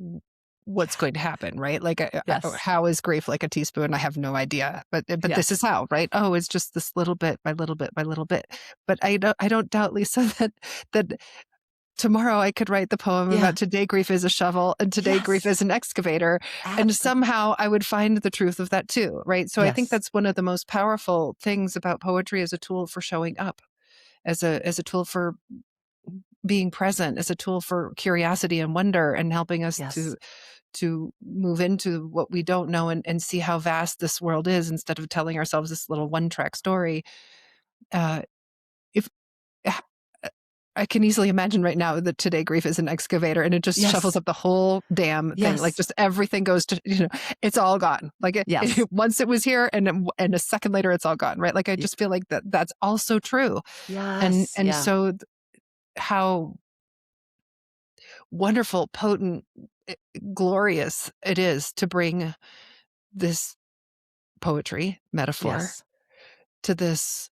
what's going to happen, right? Like, Yes. how is grief like a teaspoon? I have no idea, but this is Yes. how, right? Oh, it's just this little bit by little bit by little bit. But I don't doubt, Lisa, that tomorrow I could write the poem Yeah. about today grief is a shovel and today grief Yes. is an excavator, and Absolutely. somehow I would find the truth of that too, right? So I think Yes. that's one of the most powerful things about poetry as a tool for showing up, as a tool for being present, as a tool for curiosity and wonder, and helping us Yes. to move into what we don't know, and see how vast this world is, instead of telling ourselves this little one-track story. Uh, if ah, uh, I can easily imagine right now that today grief is an excavator, and it just shovels Yes. up the whole damn thing. Like, Yes. just everything goes to, it's all gone. Like, Yes. once it was here, and a second later it's all gone, right? Like, I Y just feel like that's also true. And Yes. and Yeah. so how wonderful, potent, eh, glorious it is to bring this poetry metaphor Yes. to this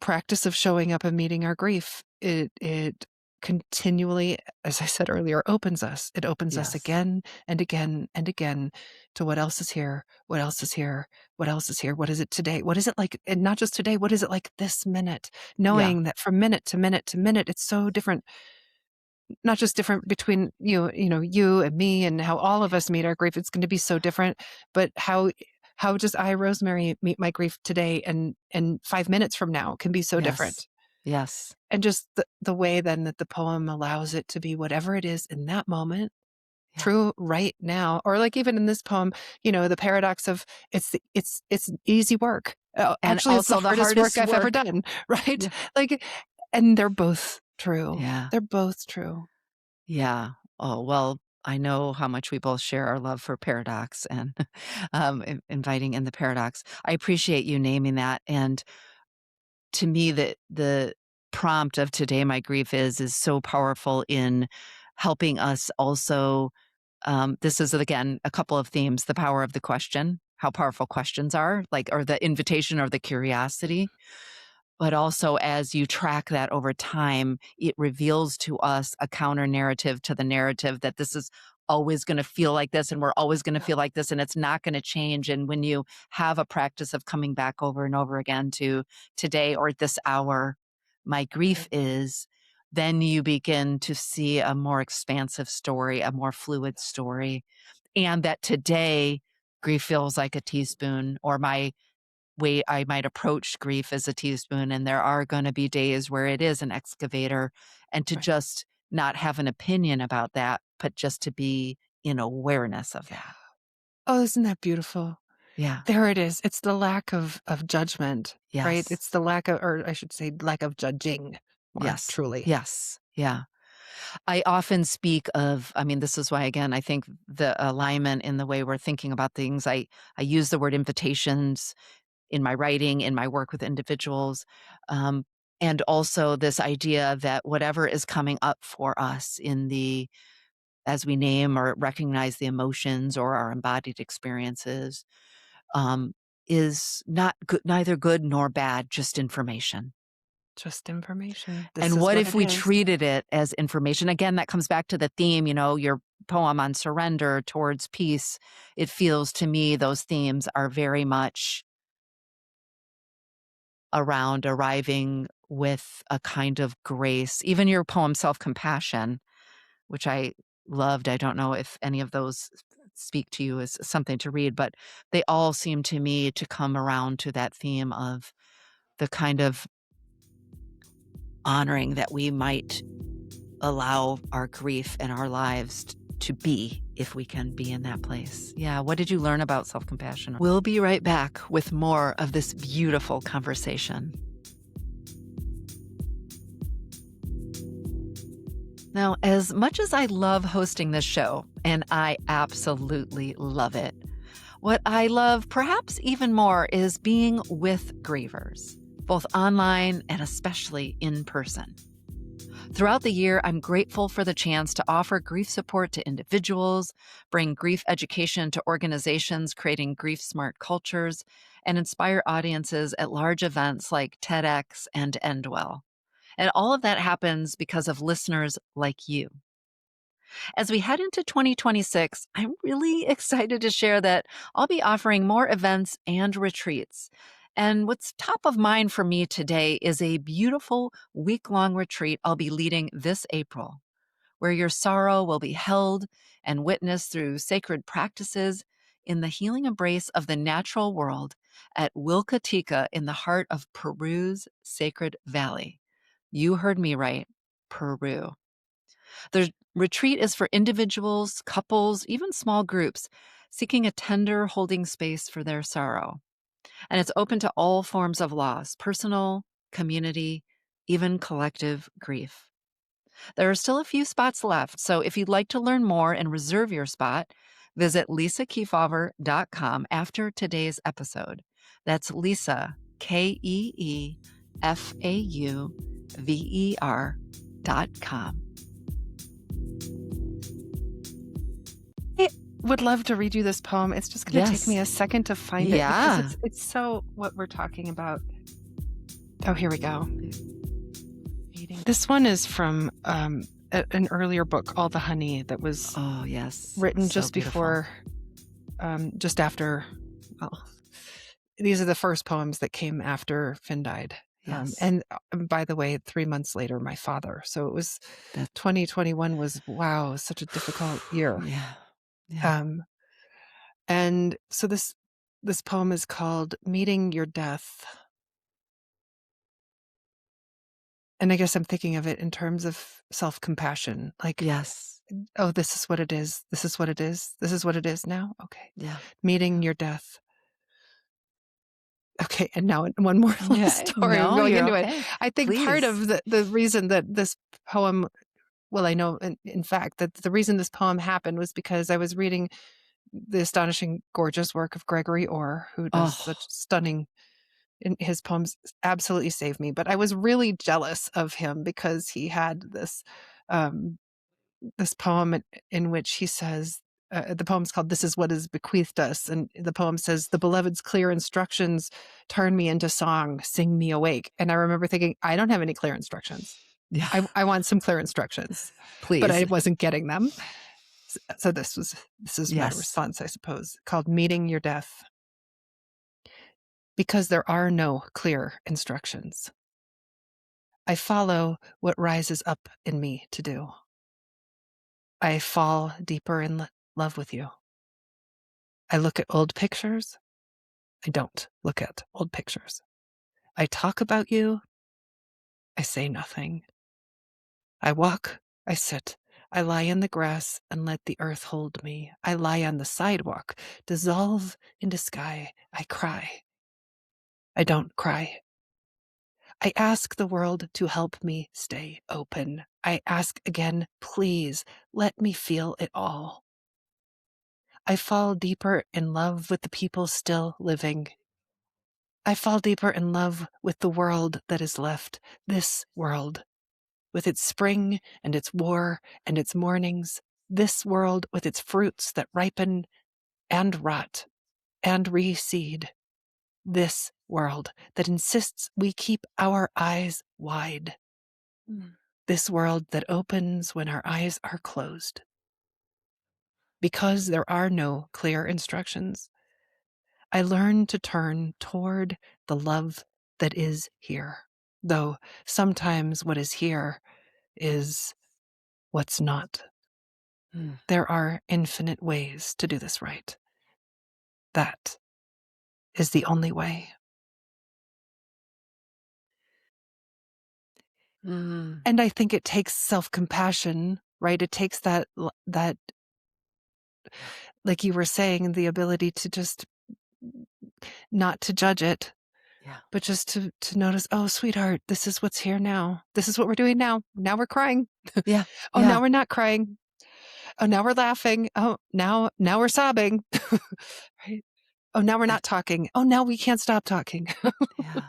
practice of showing up and meeting our grief. It continually, as I said earlier, opens us. It opens us Yes. again and again and again to what else is here, what else is here, what else is here, what is it today? What is it like? And not just today, what is it like this minute? Yeah. Knowing that from minute to minute to minute, it's so different, not just different between you and me, and how all of us meet our grief. It's going to be so different, but how just I, Rosemary, meet my grief today, and 5 minutes from now can be so Yes. different. Yes. And just the way then that the poem allows it to be whatever it is in that moment, Yeah. true right now. Or like, even in this poem, the paradox of, it's easy work. And Actually, it's the also the hardest work hardest I've ever work. done, right? Yeah. Like, and they're both true. Yeah. They're both true. Yeah. Oh, well, I know how much we both share our love for paradox and inviting in the paradox. I appreciate you naming that. And to me, the prompt of today, my grief is so powerful in helping us also. This is again a couple of themes: the power of the question, how powerful questions are, like, or the invitation or the curiosity. But also, as you track that over time, it reveals to us a counter narrative to the narrative that this is always going to feel like this, and we're always going to Yeah. feel like this, and it's not going to change. And when you have a practice of coming back over and over again to today or this hour, my grief Mhm. is, then you begin to see a more expansive story, a more fluid story. And that today grief feels like a teaspoon, or my way I might approach grief as a teaspoon, and there are gonna be days where it is an excavator, and to Right. just not have an opinion about that, but just to be in awareness of Yeah. that. Oh, isn't that beautiful? Yeah. There it is. It's the lack of judgment, right? Yes. It's the lack of, or I should say, lack of judging more Yes. truly. Yes. Yeah. I often speak of, I mean, this is why, again, I think the alignment in the way we're thinking about things, I use the word invitations in my writing, in my work with individuals, um, and also this idea that whatever is coming up for us in the as we name or recognize the emotions or our embodied experiences, um, is not good, neither good nor bad, just information. Just information. This And is what what if it we is. treated it as information? Again, that comes back to the theme, your poem on surrender towards peace. It feels to me those themes are very much around arriving with a kind of grace. Even your poem, Self Compassion, which I loved. I don't know if any of those speak to you as something to read, but they all seem to me to come around to that theme of the kind of honoring that we might allow our grief and our lives to be if we can be in that place. Yeah. What did you learn about self compassion? We'll be right back with more of this beautiful conversation. Now, as much as I love hosting this show, and I absolutely love it, what I love perhaps even more is being with grievers, both online and especially in person. Throughout the year, I'm grateful for the chance to offer grief support to individuals, bring grief education to organizations creating grief smart cultures, and inspire audiences at large events like TEDx and Endwell. And all of that happens because of listeners like you. As we head into 2026, I'm really excited to share that I'll be offering more events and retreats. And what's top of mind for me today is a beautiful week-long retreat I'll be leading this April, where your sorrow will be held and witnessed through sacred practices in the healing embrace of the natural world at Wilcatica in the heart of Peru's Sacred Valley. You heard me right, Peru. The retreat is for individuals, couples, even small groups seeking a tender holding space for their sorrow. And it's open to all forms of loss, personal, community, even collective grief. There are still a few spots left, so if you'd like to learn more and reserve your spot, visit lisakeefauver.com after today's episode. That's Lisa, Keefauver.com. I would love to read you this poem. It's just going to take me Yes. a second to find it because Yeah. it's so what we're talking about. Oh, here we go. This one is from an earlier book, All the Honey, that was Oh, yes. written So just beautiful. before, just after. Well, these are the first poems that came after Finn died. Yes. And by the way, 3 months later, my father. So it was That 2021 was, wow, such a difficult year. Yeah. Yeah. Um, and so this poem is called Meeting Your Death. And I guess I'm thinking of it in terms of self-compassion. Like, Yes. oh, this is what it is. This is what it is. This is what it is now. Okay. Yeah. Meeting your death. Okay, and now one more little Yeah. story No, going you're into it. okay. I think part Please. of the reason that this poem, well, I know in fact that the reason this poem happened was because I was reading the astonishing, gorgeous work of Gregory Orr, who does such Oh, stunning, and his poems absolutely saved me. But I was really jealous of him because he had um, this poem in which he says, the poem's called This Is What Is Bequeathed Us. And the poem says, the beloved's clear instructions turn me into song, sing me awake. And I remember thinking, I don't have any clear instructions. yeah. I want some clear instructions, but I Please. wasn't getting them. So this is my Yes. response, I suppose, called Meeting Your Death. Because there are no clear instructions. I follow what rises up in me to do. I fall deeper in love with you. I look at old pictures. I don't look at old pictures. I talk about you. I say nothing. I walk. I sit. I lie in the grass and let the earth hold me. I lie on the sidewalk, dissolve into sky. I cry. I don't cry. I ask the world to help me stay open. I ask again, please let me feel it all. I fall deeper in love with the people still living. I fall deeper in love with the world that is left, this world, with its spring and its war and its mornings, this world with its fruits that ripen and rot and reseed, this world that insists we keep our eyes wide, this world that opens when our eyes are closed. Because there are no clear instructions, I learn to turn toward the love that is here, though sometimes what is here is what's not. Mm. There are infinite ways to do this right. That is the only way. Mm. And I think it takes self-compassion, right? It takes that, like you were saying, the ability to just not to judge it, Yeah. but just to notice, oh, sweetheart, this is what's here now. This is what we're doing now. Now we're crying. Yeah. Oh, Yeah. now we're not crying. Oh, now we're laughing. Oh, now we're sobbing. Right? Oh, now we're And not talking. Oh, now we can't stop talking. yeah.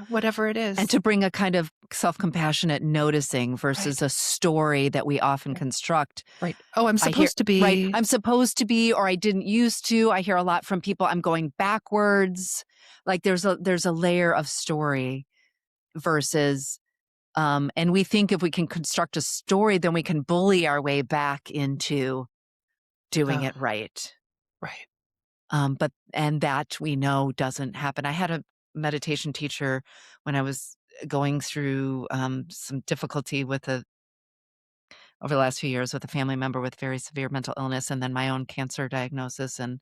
Whatever it And is. to bring a kind of self-compassionate noticing versus Right. a story that we often Right. construct. Right. Oh, I'm I hear supposed to right, be. I'm supposed to be or I didn't used to. I hear a lot from people, I'm going backwards. Like there's a layer of story versus and we think if we can construct a story, then we can bully our way back into doing Oh, it right. right. But and that we know doesn't happen. I had a meditation teacher when I was going through some difficulty with a over the last few years with a family member with very severe mental illness, and then my own cancer diagnosis, and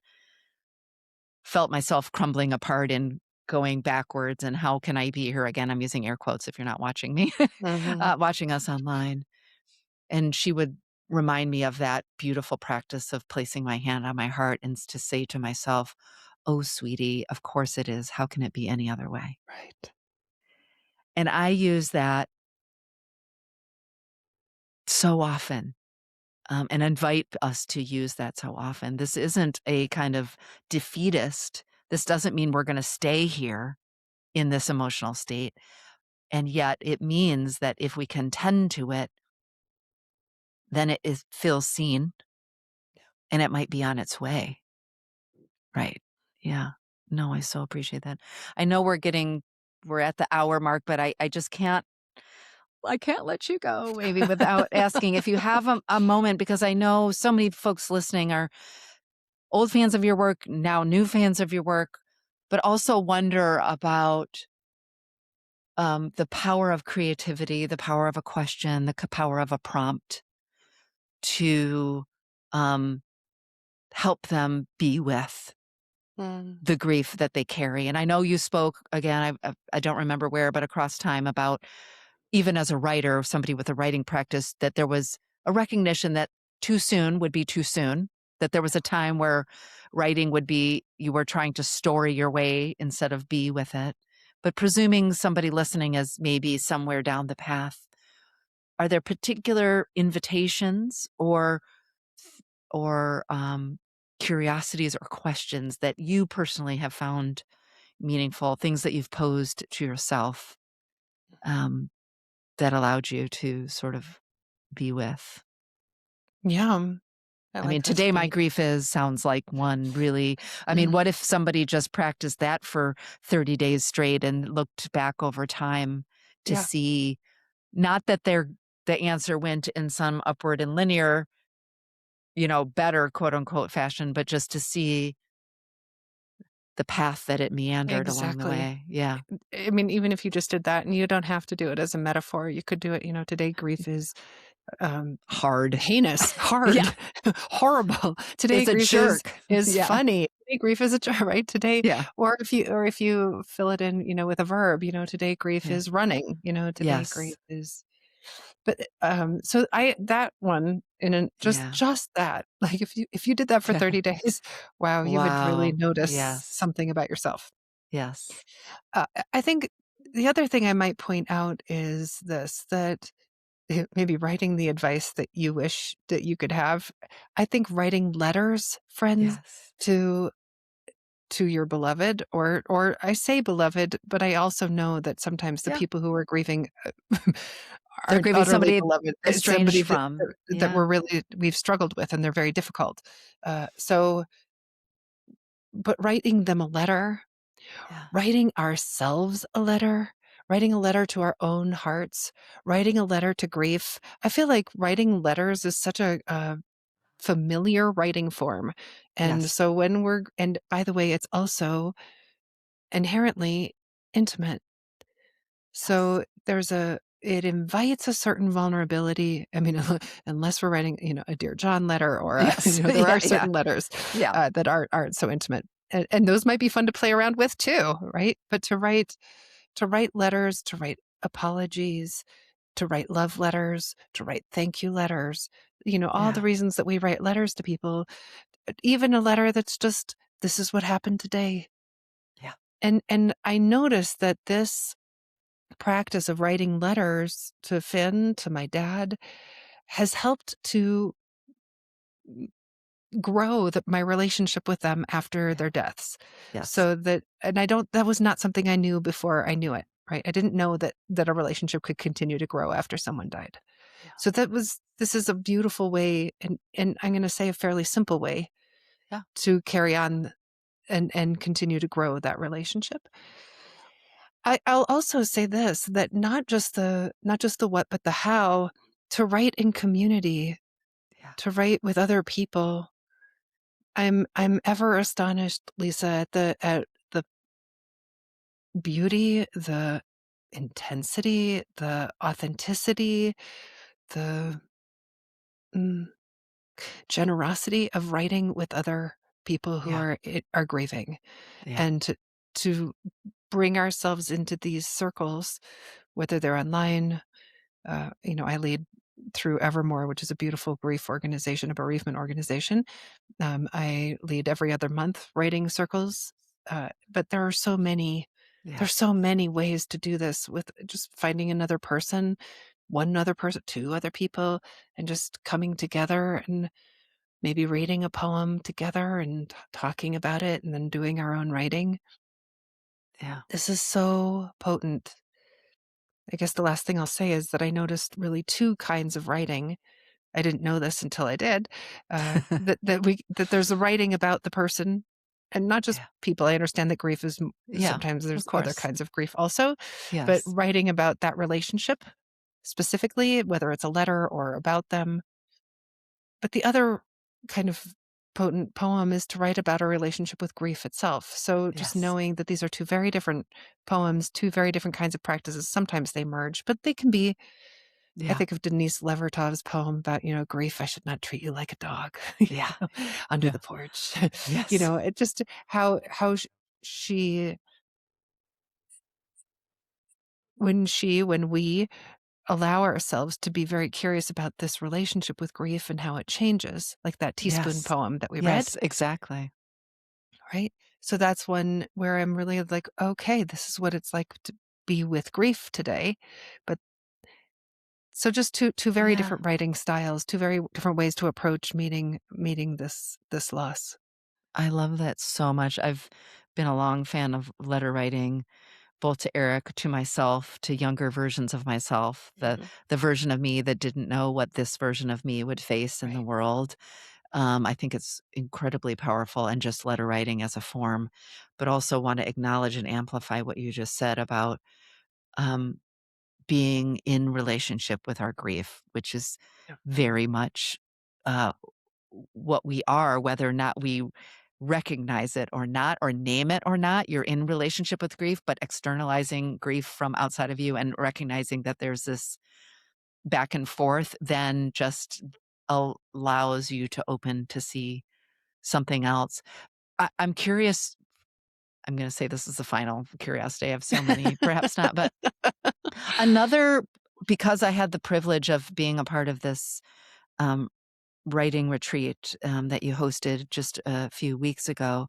felt myself crumbling apart and going backwards. And how can I be here again? I'm using air quotes if you're not watching me, Mhm. watching us online. And she would remind me of that beautiful practice of placing my hand on my heart and to say to myself, "Oh, sweetie, of course it is. How can it be any other way?" Right. And I use that so often, and invite us to use that so often. This isn't a kind of defeatist. This doesn't mean we're going to stay here in this emotional state. And yet it means that if we can tend to it, then feels seen and it might be on its way. Right. Yeah. No, I so appreciate that. I know we're at the hour mark, but I just I can't let you go maybe without asking if you have a moment, because I know so many folks listening are old fans of your work, now new fans of your work, but also wonder about the power of creativity, the power of a question, the power of a prompt to um, help them be with Mm. the grief that they carry. And I know you spoke again, I don't remember where, but across time about even as a writer, somebody with a writing practice, that there was a recognition that too soon would be too soon, that there was a time where writing would be you were trying to story your way instead of be with it. But presuming somebody listening is maybe somewhere down the path, are there particular invitations or curiosities or questions that you personally have found meaningful, things that you've posed to yourself um, that allowed you to sort of be with? Yeah. I I like mean, this today my space. grief sounds like one really. I mean, Mm. what if somebody just practiced that for 30 days straight and looked back over time to Yeah. see not that the answer went in some upward and linear, better quote unquote fashion, but just to see the path that it meandered along the Exactly. way. Yeah. I mean, even if you just did that, and you don't have to do it as a metaphor, you could do it, today grief is um, Hard. heinous, Yeah. hard, horrible. Today Is a grief jerk. is Yeah. funny. Today grief is a joy, right? Today, Yeah. or if you fill it in, with a verb, today grief Yeah. is running, today grief Yes. is. But so I that one Yeah. just that, like if you did that for Yeah. 30 days, wow, you would really Wow. notice Yes. something about yourself. Yes. I think the other thing I might point out is this, that maybe writing the advice that you wish that you could have. I think writing letters, friends, Yes. to your beloved, or I say beloved, but I also know that sometimes the Yeah. people who are grieving They're aren't grieving utterly somebody beloved. It's somebody estranged from. that Yeah. we've struggled with, and they're very difficult. So, but writing them a letter, Yeah. writing ourselves a letter, writing a letter to our own hearts, writing a letter to grief. I feel like writing letters is such a familiar writing form. And Yes. so and by the way, it's also inherently intimate. Yes. So it invites a certain vulnerability. I mean, unless we're writing, a Dear John letter, or Yes. there Yeah. are Yeah. certain letters Yeah. that aren't so intimate, and those might be fun to play around with too, right? But to write letters, to write apologies, to write love letters, to write thank you letters, all the Yeah. reasons that we write letters to people, even a letter that's just, this is what happened today. Yeah. And I noticed that this practice of writing letters to Finn, to my dad, has helped to grow my relationship with them after Yeah. their deaths. Yes. So that, and I don't, that was not something I knew before I knew it, right? I didn't know that a relationship could continue to grow after someone died. Yeah. So this is a beautiful way, and I'm going to say a fairly simple way Yeah. to carry on and continue to grow that relationship. I'll also say this, that not just the what, but the how, to write in community, Yeah. to write with other people. I'm ever astonished, Lisa, at the beauty, the intensity, the authenticity, the mm, generosity of writing with other people who Yeah. are grieving, Yeah. and to bring ourselves into these circles, whether they're online. I lead through Evermore, which is a beautiful grief organization, a bereavement organization. I lead every other month writing circles, but there's Yes. so many ways to do this, with just finding another person, one other person, two other people, and just coming together and maybe reading a poem together and talking about it, and then doing our own writing. Yeah. This is so potent. I guess the last thing I'll say is that I noticed really two kinds of writing. I didn't know this until I did, that there's a writing about the person, and not just Yeah. people. I understand that grief is Yeah. sometimes Of there's other course. kinds of grief also, but Yes. writing about that relationship specifically, whether it's a letter or about them. But the other kind of potent poem is to write about our relationship with grief itself. So just Yes. knowing that these are two very different poems, two very different kinds of practices. Sometimes they merge, but they can be. I Yeah. think of Denise Levertov's poem about, grief, I should not treat you like a dog, Yeah. under Yeah. the porch. Yes. It just how she when we allow ourselves to be very curious about this relationship with grief and how it changes, like that teaspoon Yes. poem that we read, Yes. Exactly. right? So that's one where I'm really like, okay, this is what it's like to be with grief today. But so just two very Yeah. different writing styles, two very different ways to approach meeting this loss. I love that so much. I've been a long fan of letter writing, both to Eric, to myself, to younger versions of myself, Mhm. the version of me that didn't know what this version of me would face in the Right. world. I think it's incredibly powerful, and just letter writing as a form, but also want to acknowledge and amplify what you just said about um, being in relationship with our grief, which is Yeah. very much uh, what we are, whether or not we recognize it or not, or name it or not. You're in relationship with grief, but externalizing grief from outside of you and recognizing that there's this back and forth then just allows you to open to see something else. I'm curious. I'm going to say this is the final curiosity. I have so many, perhaps not, but another, because I had the privilege of being a part of this um, writing retreat that you hosted just a few weeks ago.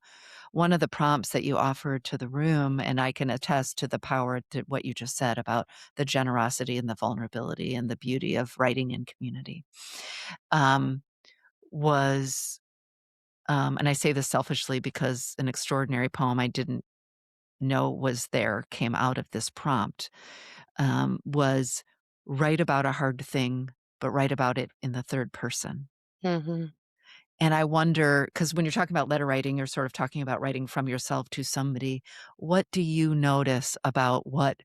One of the prompts that you offered to the room, and I can attest to the power to what you just said about the generosity and the vulnerability and the beauty of writing in community, um, was, and I say this selfishly because an extraordinary poem I didn't know was there came out of this prompt, was write about a hard thing, but write about it in the third person. Mhm. And I wonder, because when you're talking about letter writing, you're sort of talking about writing from yourself to somebody. What do you notice about what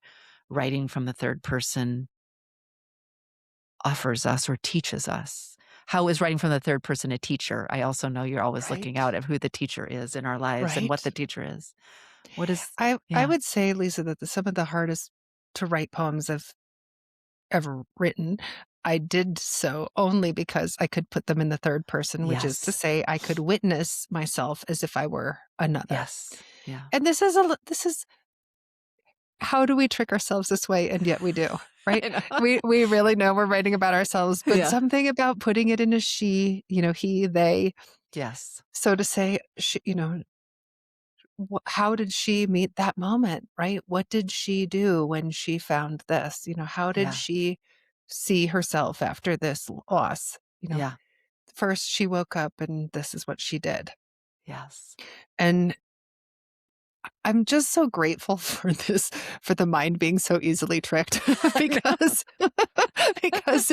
writing from the third person offers us or teaches us? How is writing from the third person a teacher? I also know you're always looking Right. out at who the teacher is in our lives and what the Right. teacher is. What is, I yeah, would say, Lisa, that some of the hardest to write poems I've ever written, I did so only because I could put them in the third person, which is to yes, say I could witness myself as if I were another. yes, yeah. And this is how do we trick ourselves this way? And yet we do, right? I know. We really know we're writing about ourselves, but Yeah. something about putting it in a she, he, they, Yes. so to say, how did she meet that moment, right? What did she do when she found this? How did Yeah. she see herself after this loss? Yeah. First she woke up and this is what she did. Yes. And I'm just so grateful for the mind being so easily tricked I know. because because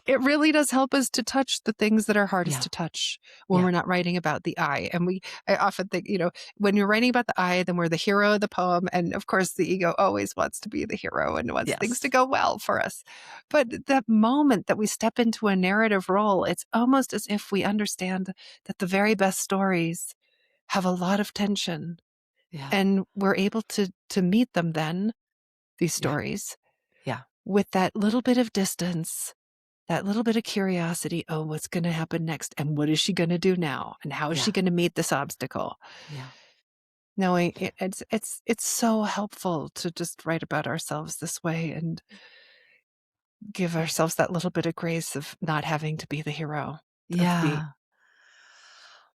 it really does help us to touch the things that are hardest Yeah. to touch when Yeah. we're not writing about the I. And I often think, when you're writing about the I, then we're the hero of the poem. And of course, the ego always wants to be the hero and wants things to Yes. go well for us. But that moment that we step into a narrative role, it's almost as if we understand that the very best stories have a lot of tension Yeah. and we're able to meet them then, these Yeah. stories, Yeah. with that little bit of distance, that little bit of curiosity. Oh, what's going to happen next? And what is she going to do now? And how is she Yeah. going to meet this obstacle? Yeah. Knowing it's so helpful to just write about ourselves this way and give Yeah. ourselves that little bit of grace of not having to be the hero of the Yeah.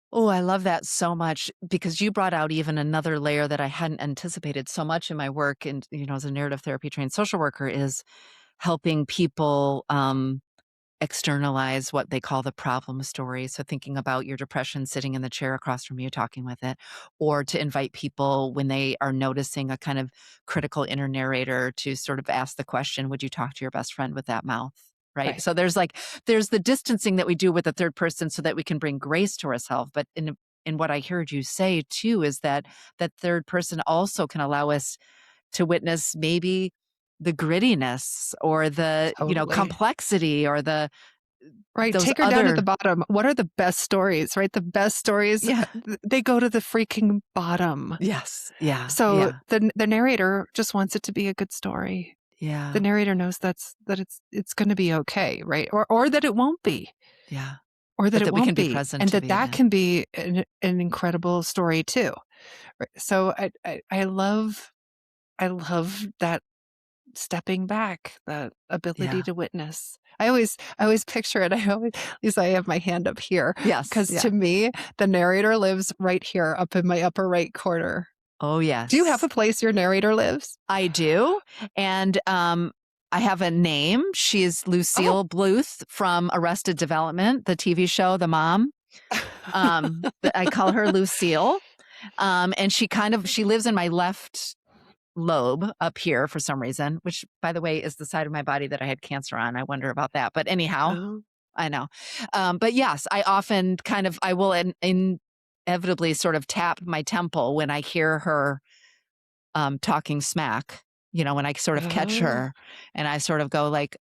Oh, I love that so much because you brought out even another layer that I hadn't anticipated so much in my work and, as a narrative therapy trained social worker is helping people externalize what they call the problem story. So thinking about your depression sitting in the chair across from you talking with it, or to invite people when they are noticing a kind of critical inner narrator to sort of ask the question, would you talk to your best friend with that mouth? Right. right. So there's the distancing that we do with the third person so that we can bring grace to ourselves. But in what I heard you say too is that third person also can allow us to witness maybe the grittiness or the, Totally. complexity or Right, those take her down to the other. bottom. What are the best stories, right? The best stories, Yeah. they go to the freaking bottom. Yes. Yeah. So Yeah. the narrator just wants it to be a good story. The Yeah. narrator knows that it's gonna be okay, right? Or that it won't be, Yeah. or that But it that we won't can be be, present and to that be in that it. can be an incredible story too. Right, so I love that stepping back, the ability Yeah. to witness. I always picture it. At least I have my hand up here Yes. because to Yeah. me, the narrator lives right here up in my upper right corner. Oh, Do you have yes. a place your narrator lives? I do. And I have a name. She's Oh. Lucille Bluth from Arrested Development, the TV show, the mom. I call her Lucille. And she lives in my left lobe up here for some reason, which by the way is the side of my body that I had cancer on. I wonder about that. But anyhow, Oh. I know. But yes, I often I will inevitably sort of tap my temple when I hear her talking smack, when I sort of catch Oh. her and I sort of go like,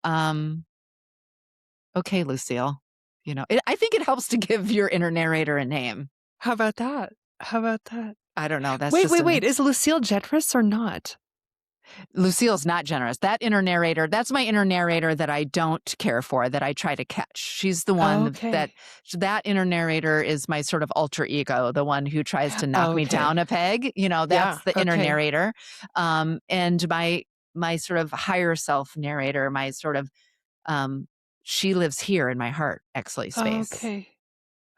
okay, Lucille, I think it helps to give your inner narrator a name. How about that? How about that? I don't know. That's Wait, just wait, wait. Is Lucille generous or not? Lucille's not generous. That inner narrator, that's my inner narrator that I don't care for, that I try to catch. She's the one that Okay. inner narrator is my sort of alter ego, the one who tries to knock me Okay. down a peg. Yeah. That's the inner Okay. narrator. And my sort of higher self narrator, my sort of she lives here in my heart, actually, space. Okay.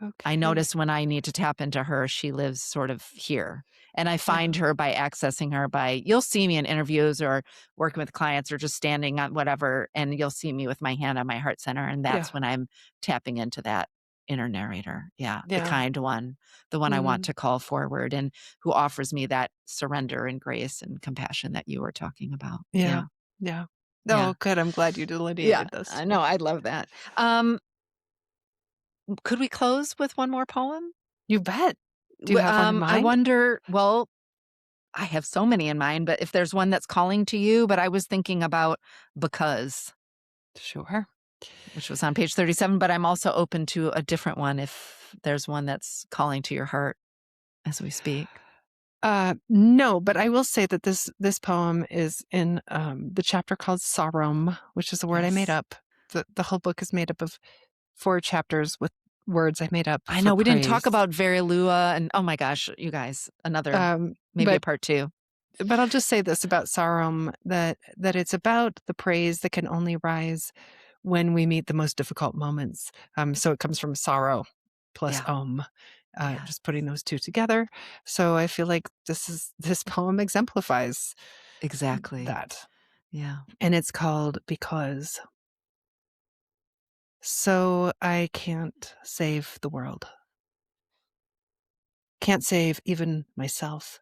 I Okay. notice when I need to tap into her, she lives sort of here. And I Yeah. find her by accessing her you'll see me in interviews or working with clients or just standing on whatever, and you'll see me with my hand on my heart center. And Yeah. that's when I'm tapping into that inner narrator. Yeah. The Yeah. kind one, the one I want Mm. to call forward and who offers me that surrender and grace and compassion that you were talking about. Yeah. Yeah. Yeah. Yeah. Oh, good. I'm glad you Yeah. delineated those I 2. know. I love that. Could we close with one more poem? You bet. Do you have one in I mind? wonder, well, I have so many in mind, but if there's one that's calling to you, but I was thinking about Because, Sure. which was on page 37, but I'm also open to a different one if there's one that's calling to your heart as we speak. No, but I will say that this poem is in the chapter called Sarum, which is a word I made Yes. up. The whole book is made up of 4 chapters with words I made up I for know we didn't talk praise. about Verilua and oh my gosh, you guys, another maybe a But part 2. I'll just say this about Sarum, that it's about the praise that can only rise when we meet the most difficult moments. So it comes from sorrow plus Yeah. just Yes. putting those 2 together. So I feel like this poem exemplifies Exactly. that. Yeah. And it's called Because. So I can't save the world. Can't save even myself.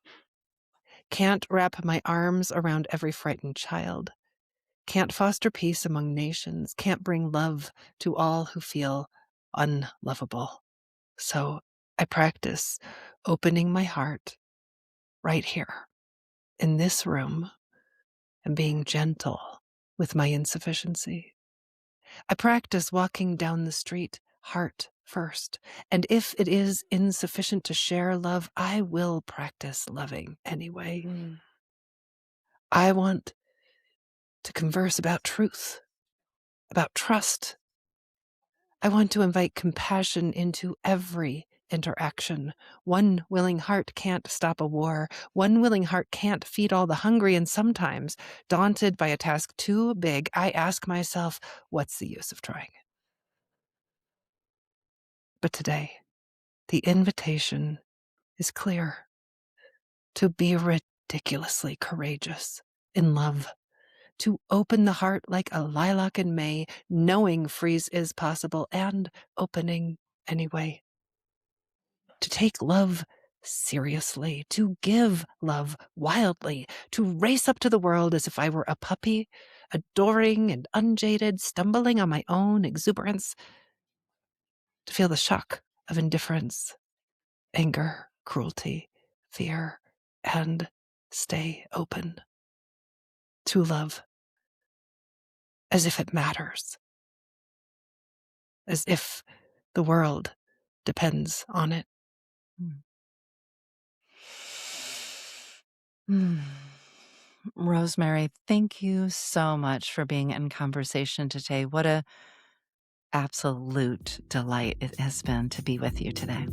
Can't wrap my arms around every frightened child. Can't foster peace among nations. Can't bring love to all who feel unlovable. So I practice opening my heart right here in this room and being gentle with my insufficiency. I practice walking down the street heart first. And if it is insufficient to share love, I will practice loving anyway. Mm. I want to converse about truth, about trust. I want to invite compassion into every interaction. One willing heart can't stop a war. One willing heart can't feed all the hungry. And sometimes, daunted by a task too big, I ask myself, what's the use of trying? But today, the invitation is clear: to be ridiculously courageous in love, to open the heart like a lilac in May, knowing freeze is possible and opening anyway. To take love seriously, to give love wildly, to race up to the world as if I were a puppy, adoring and unjaded, stumbling on my own exuberance, to feel the shock of indifference, anger, cruelty, fear, and stay open to love as if it matters, as if the world depends on it. Mm. Mm. Rosemerry, thank you so much for being in conversation today. What a absolute delight it has been to be with you today.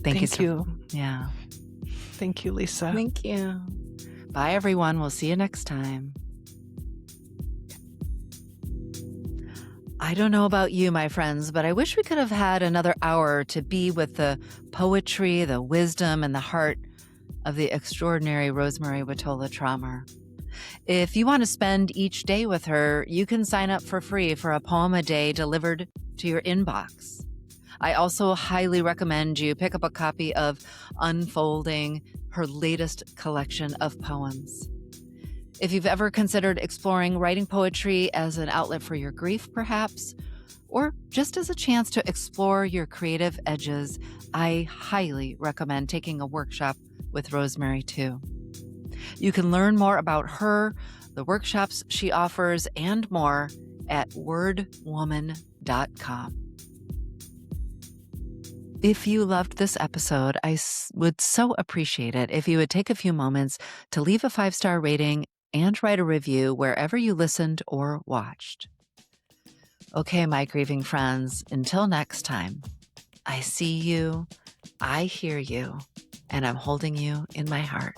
Thank you Thank so you. yeah. Thank you, Lisa. Thank you. Bye everyone. We'll see you next time. I don't know about you, my friends, but I wish we could have had another hour to be with the poetry, the wisdom, and the heart of the extraordinary Rosemerry Wahtola Trommer. If you want to spend each day with her, you can sign up for free for a poem a day delivered to your inbox. I also highly recommend you pick up a copy of Unfolding, her latest collection of poems. If you've ever considered exploring writing poetry as an outlet for your grief, perhaps, or just as a chance to explore your creative edges, I highly recommend taking a workshop with Rosemerry too. You can learn more about her, the workshops she offers, and more at wordwoman.com. If you loved this episode, I would so appreciate it if you would take a few moments to leave a 5-star rating and write a review wherever you listened or watched. Okay, my grieving friends, until next time, I see you, I hear you, and I'm holding you in my heart.